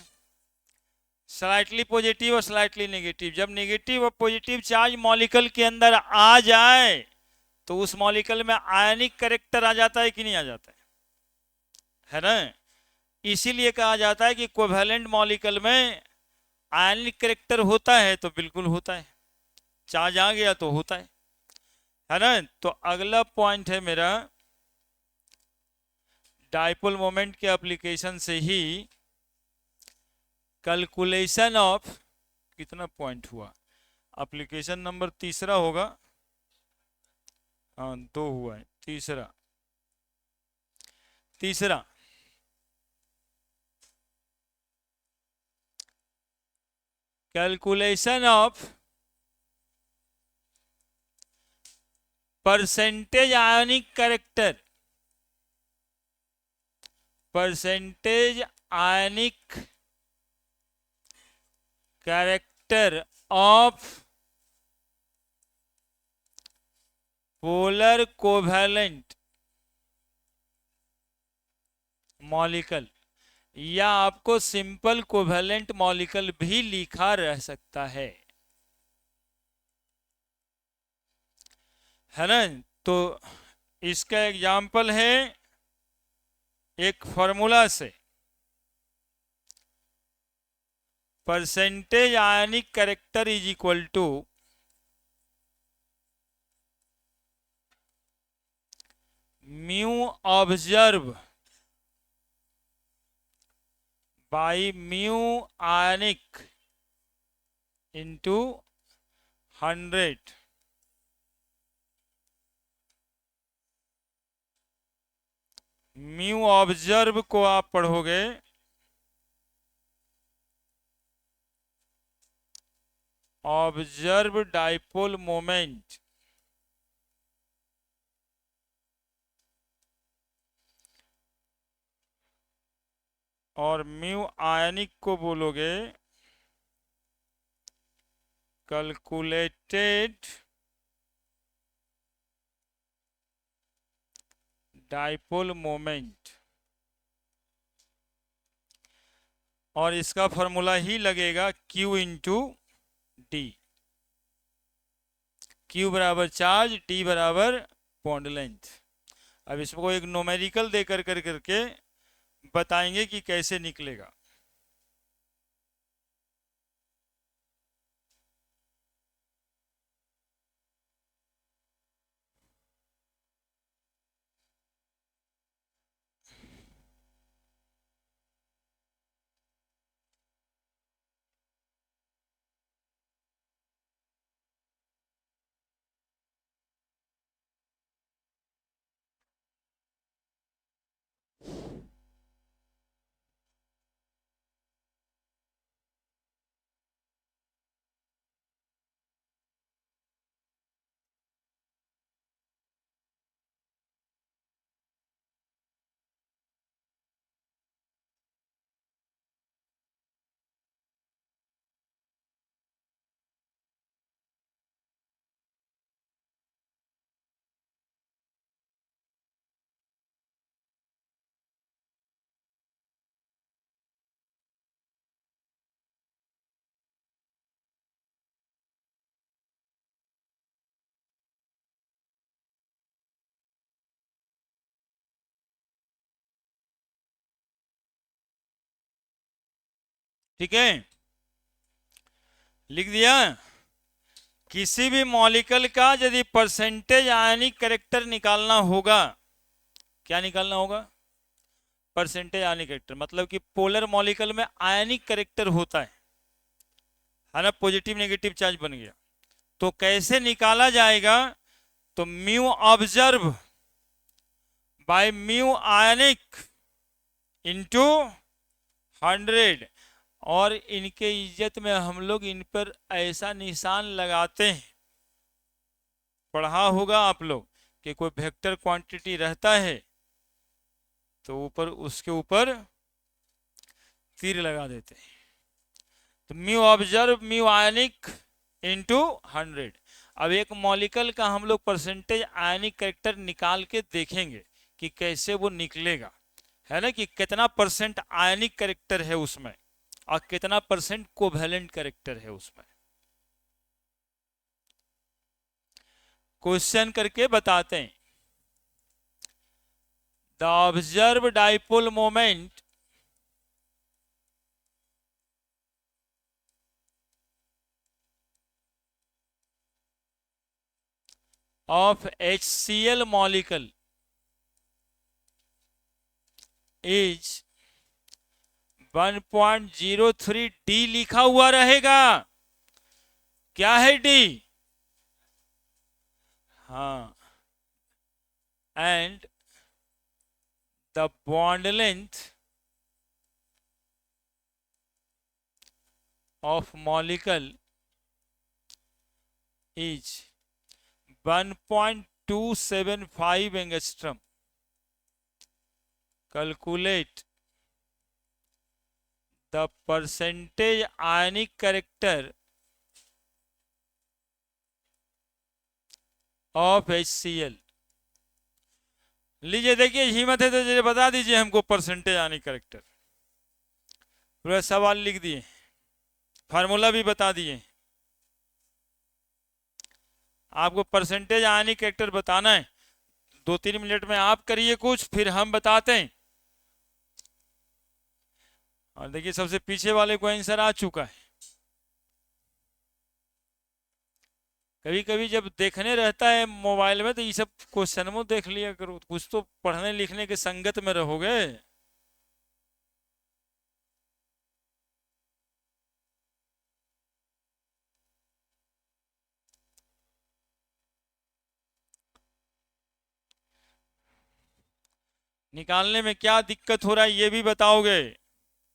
स्लाइटली पॉजिटिव और स्लाइटली नेगेटिव। जब नेगेटिव और पॉजिटिव चार्ज मॉलिक्यूल के अंदर आ जाए तो उस मॉलिक्यूल में आयनिक कैरेक्टर आ जाता है कि नहीं आ जाता है ना? इसीलिए कहा जाता है कि कोवैलेंट मॉलिक्यूल में आयनिक कैरेक्टर होता है, तो बिल्कुल होता है, चार्ज आ गया तो होता है ना? तो अगला पॉइंट है मेरा, डाइपोल मोमेंट के एप्लीकेशन से ही कैलकुलेशन ऑफ, कितना पॉइंट हुआ? एप्लीकेशन नंबर तीसरा होगा। हाँ, 2 हुआ है, तीसरा। तीसरा, calculation of percentage ionic character, percentage ionic character of polar covalent molecule, या आपको सिंपल कोवैलेंट मॉलिक्यूल भी लिखा रह सकता है ना? तो इसका एग्जाम्पल है एक फॉर्मूला से, percentage ionic character is equal to mu observe by mu ionic into 100। Mu observe को आप पढ़ोगे ऑब्जर्व डाइपोल मोमेंट, और म्यू आयनिक को बोलोगे calculated dipole moment, और इसका फॉर्मूला ही लगेगा Q इंटू डी। Q बराबर चार्ज, D बराबर बॉन्ड लेंथ। अब इसको एक न्यूमेरिकल दे करके बताएंगे कि कैसे निकलेगा। ठीक है, लिख दिया। किसी भी मॉलिक्यूल का यदि परसेंटेज आयनिक कैरेक्टर निकालना होगा, क्या निकालना होगा? परसेंटेज आयनिक कैरेक्टर, मतलब कि पोलर मॉलिक्यूल में आयनिक कैरेक्टर होता है ना, पॉजिटिव नेगेटिव चार्ज बन गया। तो कैसे निकाला जाएगा? तो mu observe by mu ionic into 100, और इनके इज्जत में हम लोग इन पर ऐसा निशान लगाते हैं, पढ़ा होगा आप लोग कि कोई वेक्टर क्वांटिटी रहता है तो ऊपर उसके ऊपर तीर लगा देते हैं। तो mu observe mu ionic into 100। अब एक मॉलिक्यूल का हम लोग परसेंटेज आयनिक कैरेक्टर निकाल के देखेंगे कि कैसे वो निकलेगा, है ना, कि कितना परसेंट आयनिक कैरेक्टर है उसमें और कितना परसेंट कोवैलेंट कैरेक्टर है उसमें। क्वेश्चन करके बताते हैं। The observe dipole moment of HCl molecule is 1.03 D लिखा हुआ रहेगा। क्या है D? हाँ, and the bond length of molecule is 1.275 angstrom. Calculate the percentage ionic character of HCl। लीजिए देखिए, हिम्मत है तो जरा बता दीजिए हमको परसेंटेज आयनिक कैरेक्टर। पूरा सवाल लिख दिए, फार्मूला भी बता दिए। आपको परसेंटेज आयनिक कैरेक्टर बताना है, 2-3 मिनट में आप करिए कुछ, फिर हम बताते हैं। और देखिए सबसे पीछे वाले को आंसर आ चुका है। कभी कभी जब देखने रहता है मोबाइल में तो ये सब क्वेश्चन में देख लिया करो, कुछ तो पढ़ने लिखने के संगत में रहोगे। निकालने में क्या दिक्कत हो रहा है ये भी बताओगे,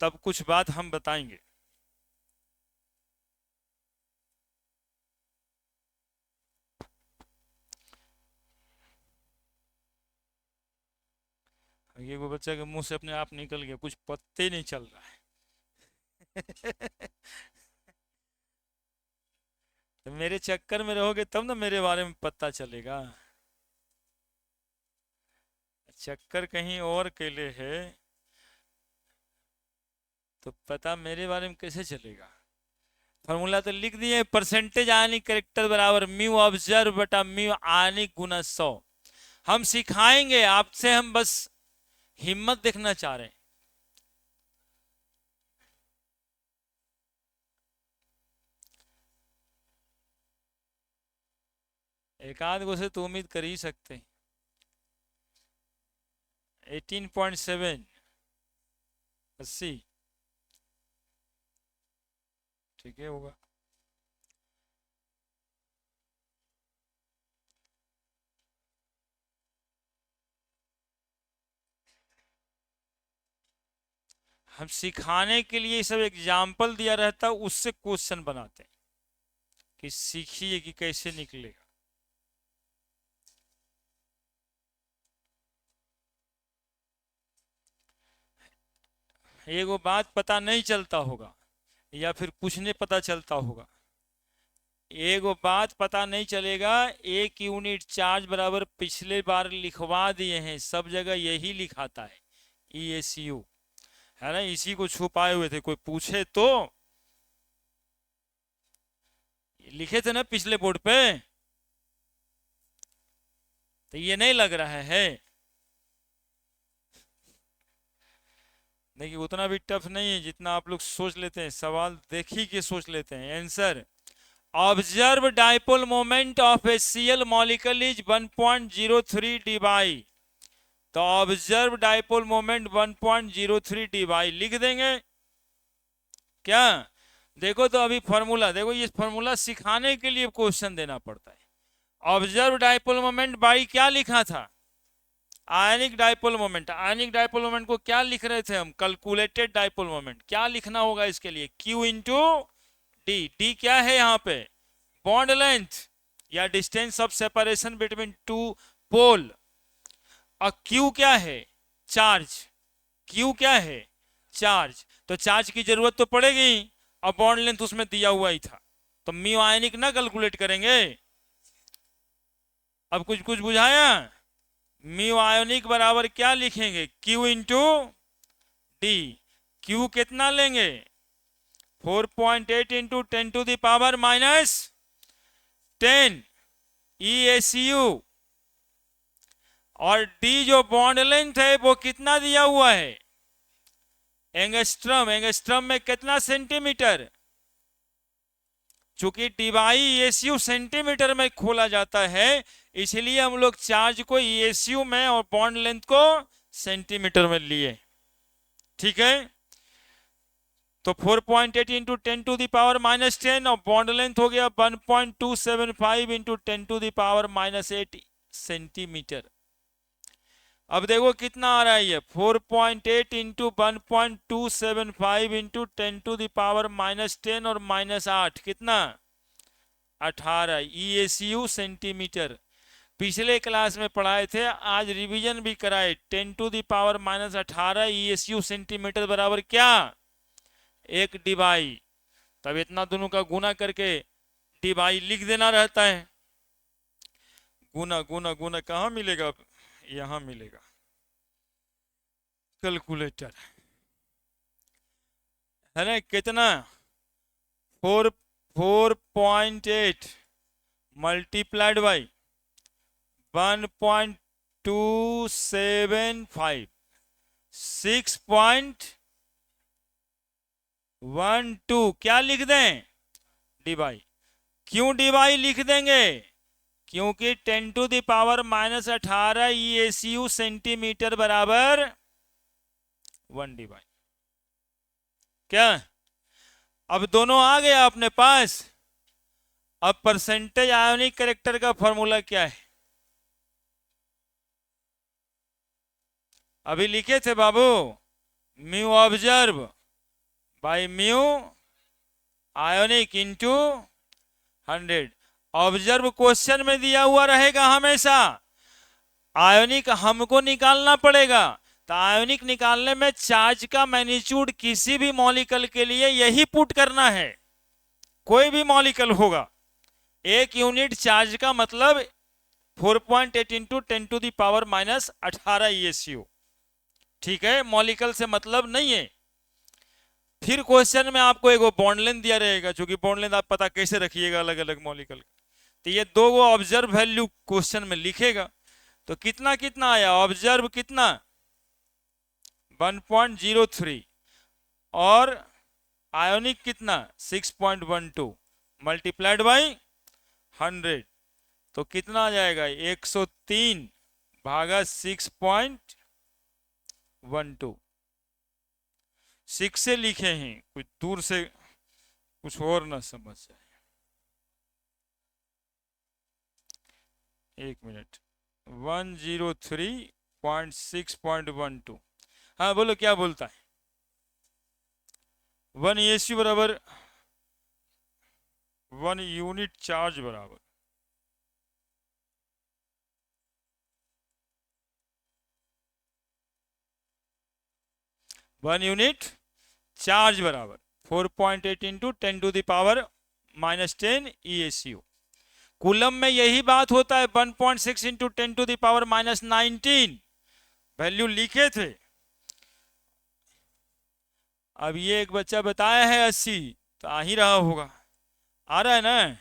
तब कुछ बात हम बताएंगे। ये वो बच्चा के मुंह से अपने आप निकल गया, कुछ पत्ते ही नहीं चल रहा है। तो मेरे चक्कर में रहोगे तब ना मेरे बारे में पता चलेगा। चक्कर कहीं और के लिए है तो पता मेरे बारे में कैसे चलेगा। फॉर्मूला तो लिख दिए, परसेंटेज आयनिक करेक्टर बराबर म्यू ऑब्जर्व बटा म्यू आयनिक गुना 100। हम सिखाएंगे आपसे, हम बस हिम्मत देखना चाह रहे हैं। एक आध गो से तो उम्मीद कर ही सकते। 18.7 80 ठीक है होगा। हम सिखाने के लिए सब एग्जाम्पल दिया रहता है, उससे क्वेश्चन बनाते हैं कि सीखिए कि कैसे निकलेगा। एगो बात पता नहीं चलता होगा या फिर कुछ नहीं पता चलता होगा। एगो बात पता नहीं चलेगा, एक यूनिट चार्ज बराबर पिछले बार लिखवा दिए हैं, सब जगह यही लिखाता है ESU, है ना। इसी को छुपाए हुए थे, कोई पूछे तो लिखे थे ना पिछले बोर्ड पे। तो ये नहीं लग रहा है। देखिए उतना भी टफ नहीं है जितना आप लोग सोच लेते हैं। सवाल देख ही के सोच लेते हैं। Answer, observe dipole moment of A Cl molecule is 1.03 dBi। तो ऑब्जर्व डाइपोल मोमेंट 1.03 dBi लिख देंगे क्या। देखो तो अभी फॉर्मूला देखो, ये फॉर्मूला सिखाने के लिए क्वेश्चन देना पड़ता है। ऑब्जर्व डाइपोल मोमेंट बाई क्या लिखा था, आयनिक डाइपोल मोमेंट। आयनिक डाइपोल मोमेंट को क्या लिख रहे थे हम, कैलकुलेटेड डाइपोल मोमेंट। क्या लिखना होगा इसके लिए, Q इंटू डी। डी क्या है यहाँ पे, बॉन्ड लेंथ या distance of separation between two pole. और Q क्या है, चार्ज। Q क्या है, चार्ज। तो चार्ज की जरूरत तो पड़ेगी, और बॉन्ड लेंथ उसमें दिया हुआ ही था, तो म्यू आयनिक ना कैलकुलेट करेंगे। अब कुछ कुछ बुझाया। म्यू आयोनिक बराबर क्या लिखेंगे, Q इंटू डी। Q कितना लेंगे, 4.8 into 10 to the power minus 10 ESU। और D जो बॉन्ड लेंथ है वो कितना दिया हुआ है, एंगस्ट्रम। एंगस्ट्रम में कितना सेंटीमीटर, चूंकि DBi ESU सेंटीमीटर में खोला जाता है, इसलिए हम लोग चार्ज को ESU में और बॉन्ड लेंथ को सेंटीमीटर में लिए। ठीक है, तो 4.8 into 10 to the power minus 10 और बॉन्ड लेंथ हो गया 1.275 into 10 to the power minus 8 centimetre. अब देखो कितना आ रहा है ये, 4.8 into 1.275 into 10 to the power minus 10 और माइनस 8 कितना, 18 ESU सेंटीमीटर। पिछले क्लास में पढ़ाए थे, आज रिवीजन भी कराए। 10 to the power minus 18 ESU centimetre बराबर क्या, 1 dBi। तब इतना दोनों का गुना करके dBi लिख देना रहता है। गुना गुना गुना कहाँ मिलेगा, यहां मिलेगा कैलकुलेटर, है ना। कितना, 4.8 मल्टीप्लाइड बाई 1.275 6.12 क्या लिख दें, dBi। क्यों dBi लिख देंगे, क्योंकि 10 to the power minus 18 ESU centimetre बराबर 1 dBi। क्या, अब दोनों आ गया अपने पास। अब परसेंटेज आयोनिक कैरेक्टर का फॉर्मूला क्या है, अभी लिखे थे बाबू, mu observe by mu ionic into 100। Observe question में दिया हुआ रहेगा हमेशा, आयोनिक हमको निकालना पड़ेगा। तो आयोनिक निकालने में चार्ज का मैग्नीट्यूड किसी भी मॉलिक्यूल के लिए यही पुट करना है, कोई भी मॉलिक्यूल होगा एक यूनिट चार्ज का मतलब 4.8 इंटू 10⁻⁻18 ESU। ठीक है, मॉलिक्यूल से मतलब नहीं है। फिर क्वेश्चन में आपको एक बॉन्ड लेंथ दिया रहेगा, क्योंकि बॉन्ड लेंथ आप पता कैसे रखिएगा अलग अलग मॉलिक्यूल का। तो ये दो गो ऑब्जर्व वैल्यू क्वेश्चन में लिखेगा। तो कितना कितना आया ऑब्जर्व, कितना 1.03, और आयोनिक कितना 6.12 मल्टीप्लाइड बाई 100, तो कितना आ जाएगा 103 भागा 6.12। 6 से लिखे हैं, कुछ दूर से कुछ और ना समझ जाए। एक मिनट, 103.6.12। हाँ बोलो क्या बोलता है। 1 ESU बराबर 1 यूनिट चार्ज बराबर 1 यूनिट चार्ज बराबर 4.8 इंटू 10⁻⁻10 ESU। कूलम में यही बात होता है, 1.6 इंटू 10⁻⁻19 वैल्यू लिखे थे। अब ये एक बच्चा बताया है 80, तो आ ही रहा होगा, आ रहा है ना,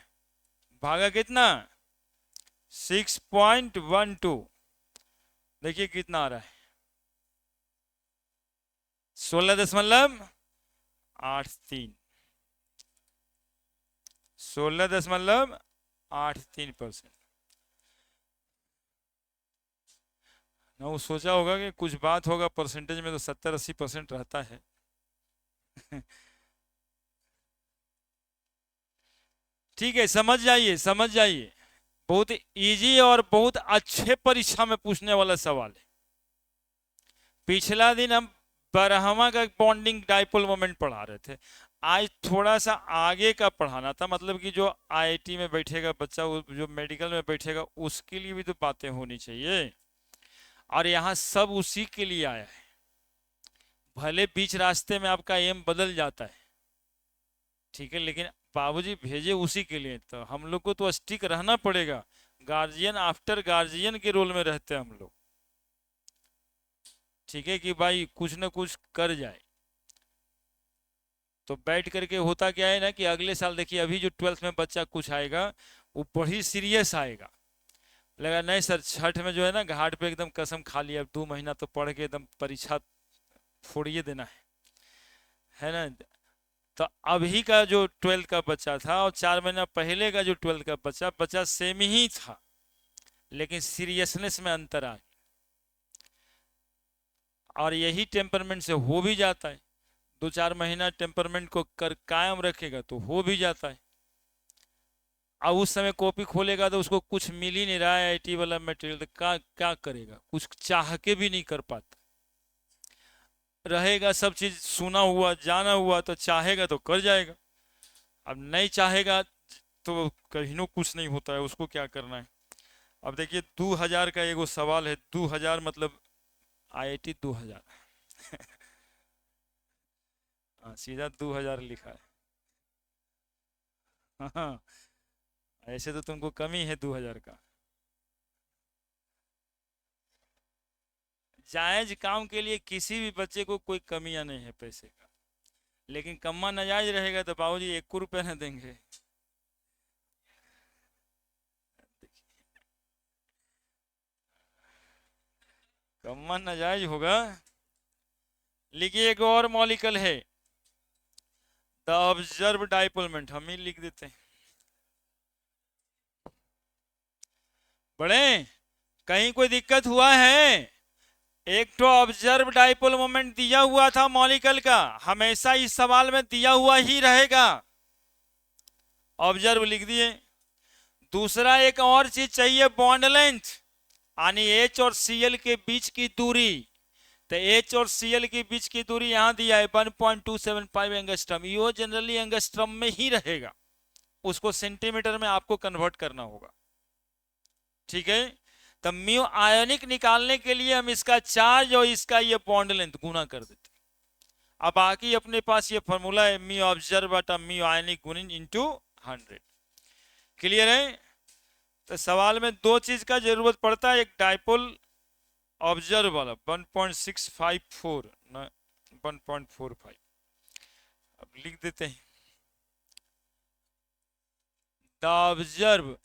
भागा कितना 6.12, देखिए कितना आ रहा है 16.83, 16.83%। ना वो सोचा होगा कि कुछ बात होगा परसेंटेज में, तो 70-80% रहता है। ठीक है, समझ जाइए समझ जाइए, बहुत इजी और बहुत अच्छे परीक्षा में पूछने वाला सवाल है। पिछला दिन हम बरहमा का बॉन्डिंग डाइपोल मोमेंट पढ़ा रहे थे, आज थोड़ा सा आगे का पढ़ाना था, मतलब कि जो आईआईटी में बैठेगा बच्चा, जो मेडिकल में बैठेगा, उसके लिए भी तो बातें होनी चाहिए। और यहाँ सब उसी के लिए आया है। भले बीच रास्ते में आपका एम बदल जाता है, ठीक है, लेकिन बाबूजी भेजे उसी के लिए, तो हम लोग को तो स्टिक रहना पड़ेगा। गार्जियन आफ्टर गार्जियन के रोल में रहते हैं हम लोग, ठीक है, कि भाई कुछ ना कुछ कर जाए। तो बैठ करके होता क्या है ना, कि अगले साल देखिए, अभी जो 12th में बच्चा कुछ आएगा वो बड़ी सीरियस आएगा, लगा नहीं सर छठ में जो है ना घाट पे एकदम कसम खा लिया, 2 महीना तो पढ़ के एकदम परीक्षा फोड़िए देना है ना। तो अभी का जो 12th का बच्चा था और 4 महीना पहले का जो 12th का बच्चा सेम ही था, लेकिन सीरियसनेस में अंतर आ गया। और यही टेम्परमेंट से हो भी जाता है, 2-4 महीना टेम्परमेंट को कर कायम रखेगा तो हो भी जाता है। अब उस समय कॉपी खोलेगा तो उसको कुछ मिल ही नहीं रहा है आईटी वाला मटेरियल, तो क्या करेगा, कुछ चाह के भी नहीं कर पाता। रहेगा सब चीज सुना हुआ जाना हुआ, तो चाहेगा तो कर जाएगा, अब नहीं चाहेगा तो कहीं कुछ नहीं होता है, उसको क्या करना है। अब देखिए 2000 का एगो सवाल है, 2000 मतलब आईआईटी 2000। हाँ सीधा 2000 लिखा है। हाँ ऐसे तो तुमको कमी है 2000 का। जायज काम के लिए किसी भी बच्चे को कोई कमियां नहीं है पैसे का, लेकिन कम्मा नाजायज रहेगा तो बाबूजी 1 रुपया न देंगे। कम्मा नाजायज होगा। लिखिए एक और मॉलिक्यूल है, द ऑब्जर्व डाइपोल मोमेंट, हम ही लिख देते हैं। बड़े कहीं कोई दिक्कत हुआ है? एक तो ऑब्जर्व डाइपोल मोमेंट दिया हुआ था मॉलिक्यूल का, हमेशा इस सवाल में दिया हुआ ही रहेगा, ऑब्जर्व लिख दिए। दूसरा एक और चीज चाहिए, बॉन्ड लेंथ, यानी H और Cl के बीच की दूरी। तो H और Cl के बीच की दूरी यहां दिया है 1.275 एंगस्ट्रम, ये जनरली एंगस्ट्रम में ही रहेगा, उसको सेंटीमीटर में आपको कन्वर्ट करना होगा, ठीक है। तो म्यू आयनिक निकालने के लिए हम इसका चार्ज और इसका ये बॉन्ड लेंथ गुना कर देते। अब बाकी अपने पास ये फॉर्मूला है, म्यू ऑब्जर्व बटा म्यू आयनिक गुणित इनटू 100। क्लियर है? तो सवाल में दो चीज का जरूरत पड़ता है, एक डाइपोल ऑब्जर्व वाला 1.654 ना 1.45। अब लिख देते हैं the observe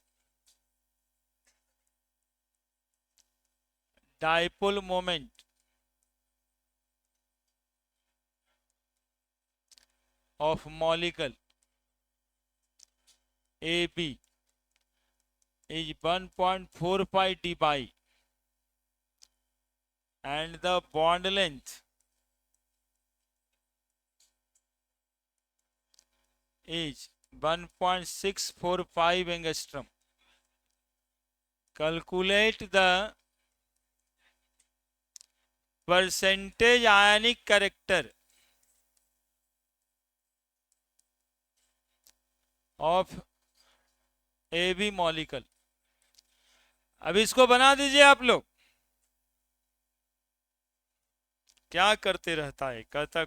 dipole moment of molecule AB is 1.45 dpi and the bond length is 1.645 angstrom. Calculate the percentage ionic character of AB molecule. अब इसको बना दीजिए आप लोग। क्या करते रहता है, कहता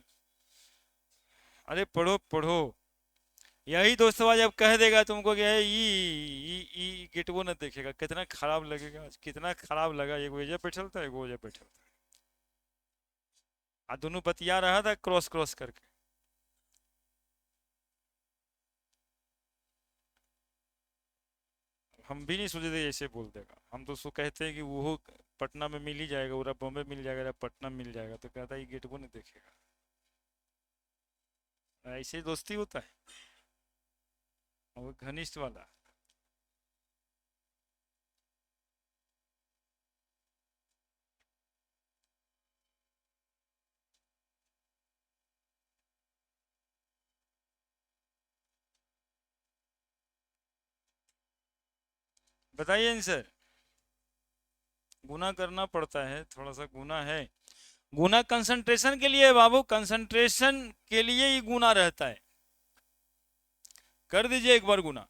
अरे पढ़ो पढ़ो। यही दोस्तों जब कह देगा तुमको कि ई गेटवो न देखेगा, कितना खराब लगेगा। कितना खराब लगा, एक वजह बैठल था, एक वजह बैठल था, आ दोनों बतिया रहा था क्रॉस क्रॉस करके। हम भी नहीं सोचे थे ऐसे बोल देगा। हम तो उसको कहते हैं कि वो पटना में मिल ही जाएगा, पूरा बॉम्बे मिल जाएगा, पटना मिल जाएगा, तो कहता है ये गेट वो नहीं देखेगा। ऐसे दोस्ती होता है वो घनिष्ठ वाला। बताइए आंसर। गुना करना पड़ता है, थोड़ा सा गुना है। गुना कंसंट्रेशन के लिए बाबू, कंसंट्रेशन के लिए ही गुना रहता है। कर दीजिए एक बार गुना।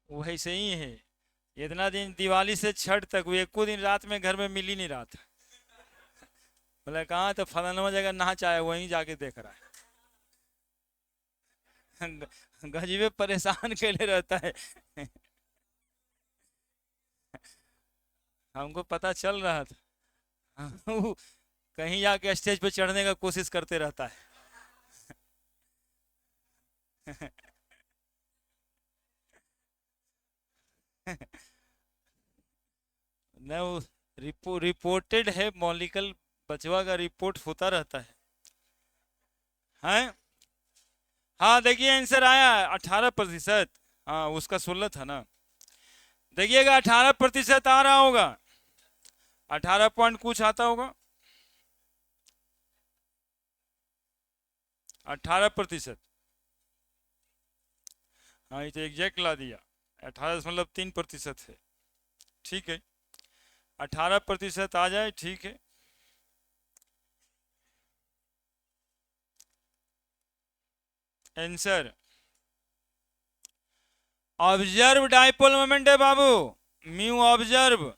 वो ऐसे ही है। इतना दिन दिवाली से छठ तक वो एको दिन रात में घर में मिल ही नहीं रहा था। बोला कहाँ, तो फलाना जगह नहा चाहे वहीं जाके देख रहा है। गजीबे परेशान के लिए रहता है। हमको पता चल रहा था। वो कहीं जाके स्टेज पे चढ़ने का कोशिश करते रहता है। न वो रिपोर्टेड है मॉलिकल बचवा का रिपोर्ट होता रहता है। हाँ देखिए आंसर आया 18%। हाँ उसका 16 था ना। देखिएगा 18% आ रहा होगा, 18 पॉइंट कुछ आता होगा, 18%। हाँ ये तो एग्जैक्ट ला दिया, 18.3% है। ठीक है, 18% आ जाए, ठीक है। आंसर ऑब्जर्व डाइपोल मोमेंट है बाबू, म्यू ऑब्जर्व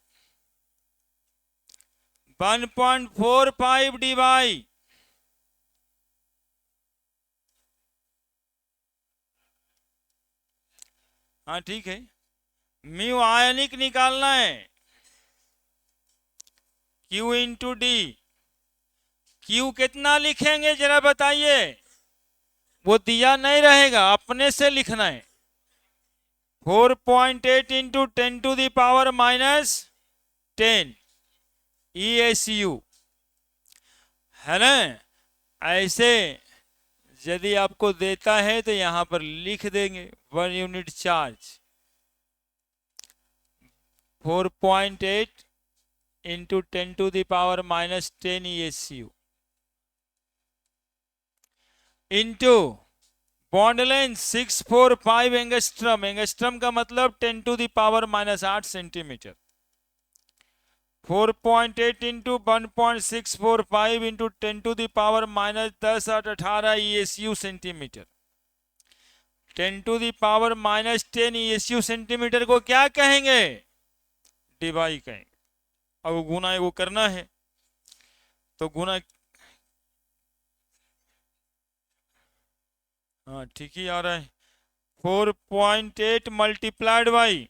1.45 डिवाई हाँ ठीक है। म्यू आयनिक निकालना है, Q इंटू डी। Q कितना लिखेंगे जरा बताइए, वो दिया नहीं रहेगा, अपने से लिखना है। 4.8 इंटू 10⁻⁻10 ESU है ना। ऐसे यदि आपको देता है तो यहां पर लिख देंगे 1 unit charge 4.8 into 10⁻⁻10 ESU into bond length 645 angstrom, angstrom का मतलब 10 to the power -8 centimetre. 4.8 into 1.645 into 10 to the power -10 8 18 ESU centimetre. 10 to the power -10 ESU centimetre को क्या कहेंगे? डिवाई कहेंगे। अब गुना वो करना है तो गुना, हाँ ठीक ही आ रहा है। 4.8 multiplied by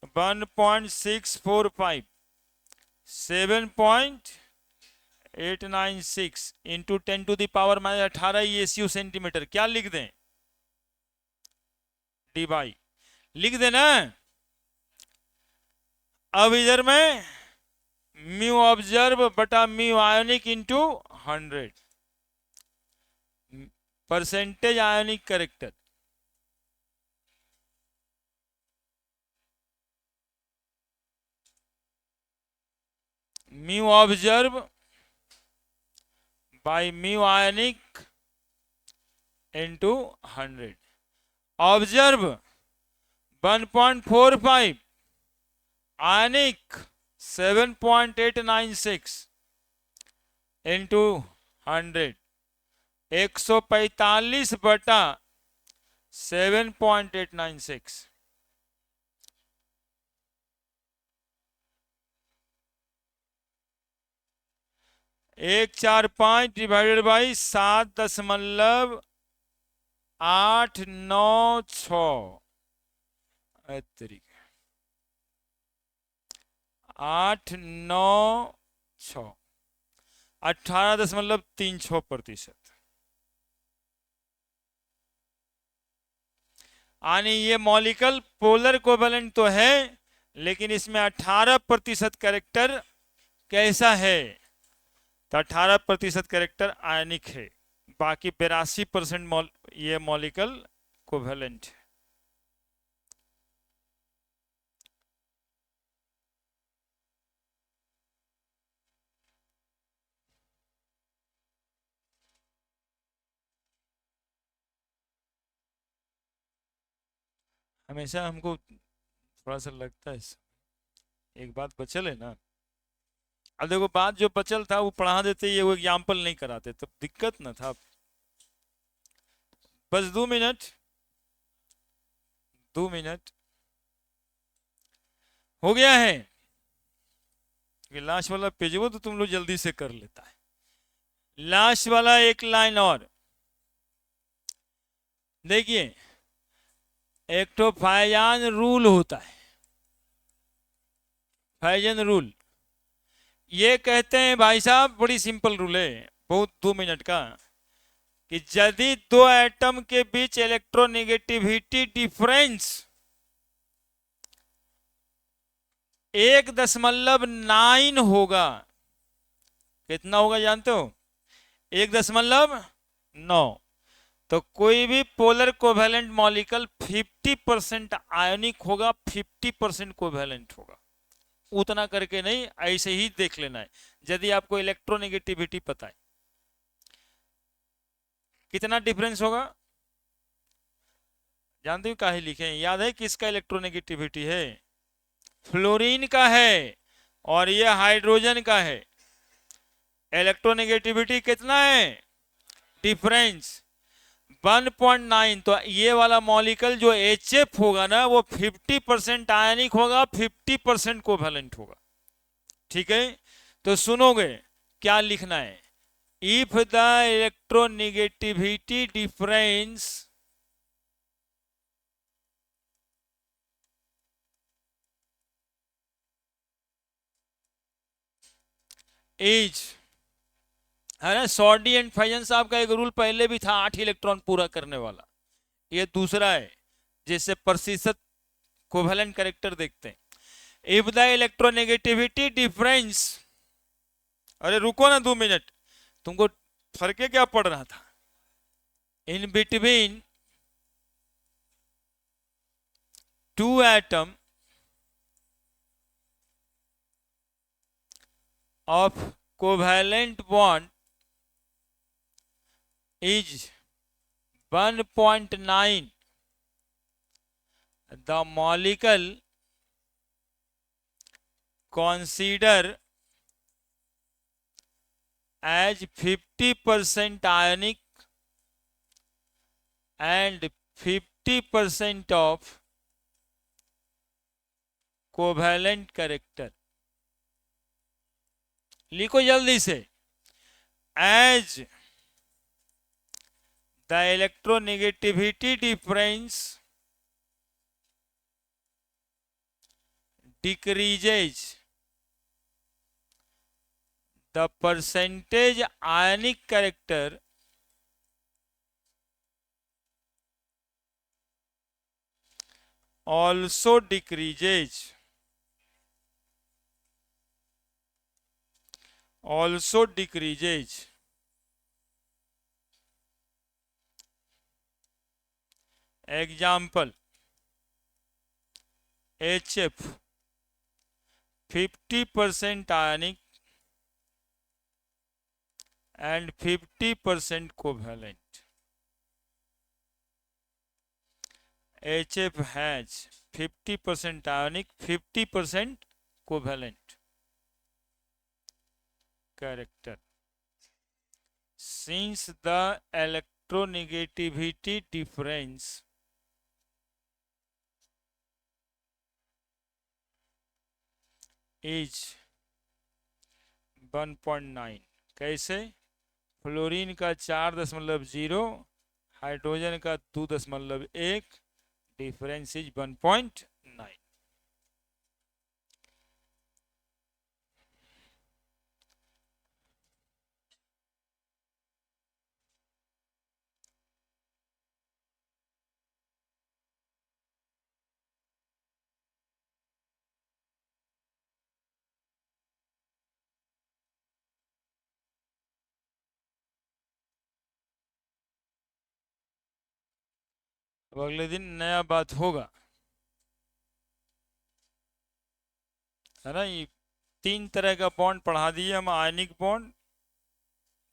1.645 7.896 into 10 to the power -18 ESU centimetre. क्या लिख दें? डिवाई लिख देना। अब इधर में म्यू ऑब्जर्व बटा mu ionic into 100, percentage ionic character. Mu observe by mu ionic into 100। Observe 1.45, ionic 7.896 into 100, 145 बटा 7.896। 145 डिवाइडेड बाई 7.896 तरीके 896 18.36%। यानी ये मॉलिक्यूल पोलर कोवेलेंट तो है, लेकिन इसमें 18% कैरेक्टर कैसा है? तो 18% कैरेक्टर आयनिक है, बाकी 82% ये मॉलिक्यूल कोवेलेंट है। हमेशा हमको थोड़ा सा लगता है एक बात बचल है ना। अब देखो बात जो बचल था वो पढ़ा देते, ये वो एग्जाम्पल नहीं कराते तब दिक्कत ना था। बस 2 मिनट, 2 मिनट हो गया है। ये लास्ट वाला पेज वो तो तुम लोग जल्दी से कर लेता है। लास्ट वाला एक लाइन और देखिए, एक तो फाइजान रूल होता है, फाइजन रूल। ये कहते हैं भाई साहब, बड़ी सिंपल रूल है, बहुत 2 मिनट का, कि यदि दो एटम के बीच इलेक्ट्रोनेगेटिविटी डिफरेंस 1.9 होगा। कितना होगा जानते हो? 1.9। तो कोई भी पोलर कोवेलेंट मॉलिक्यूल 50% आयनिक होगा, 50% कोवेलेंट होगा। उतना करके नहीं, ऐसे ही देख लेना है यदि आपको इलेक्ट्रोनेगेटिविटी पता है। कितना डिफरेंस होगा जानते हो? काहे लिखे हैं? याद है किसका इलेक्ट्रोनेगेटिविटी है? फ्लोरीन का है और ये हाइड्रोजन का है। इलेक्ट्रोनेगेटिविटी कितना है? डिफरेंस 1.9। तो ये वाला मॉलिक्यूल जो HF होगा ना, वो 50% आयनिक होगा, 50% कोवेलेंट होगा। ठीक है, तो सुनोगे क्या लिखना है? If the electronegativity difference is, है ना, सॉर्डी एंड फाइजन साहब का एक रूल पहले भी था 8 इलेक्ट्रॉन पूरा करने वाला। ये दूसरा है जिससे प्रतिशत कोवेलेंट कैरेक्टर देखते हैं। इफ द इलेक्ट्रोनेगेटिविटी डिफरेंस, अरे रुको ना 2 मिनट, तुमको फर्क क्या पड़ रहा था? इन between two atom of covalent bond is 1.9 the molecule consider as 50% ionic and 50% of covalent character. लिखो जल्दी से। As the electronegativity difference decreases the percentage ionic character also decreases example HF 50% ionic and 50% covalent। HF has 50% ionic 50% covalent character। Since the electronegativity difference is 1.9। कैसे? Fluorine का 4.0, hydrogen का 2.1, difference is 1.9। अब अगले दिन नया बात होगा, है ना। ये 3 तरह का बॉन्ड पढ़ा दिए हम, ionic bond,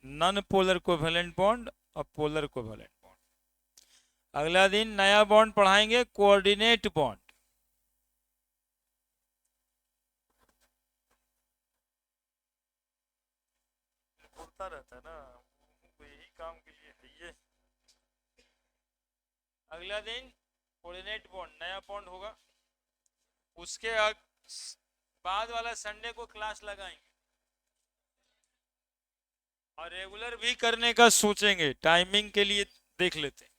non polar covalent bond और पोलर कोवेलेंट बॉन्ड। अगला दिन नया बॉन्ड पढ़ाएंगे, कोऑर्डिनेट बॉन्ड। बोलता रहता है ना, तो यही काम के लिए है ये। अगला दिन कोऑर्डिनेट बॉन्ड, नया बॉन्ड होगा। उसके बाद वाला संडे को क्लास लगाएंगे और रेगुलर भी करने का सोचेंगे। टाइमिंग के लिए देख लेते हैं।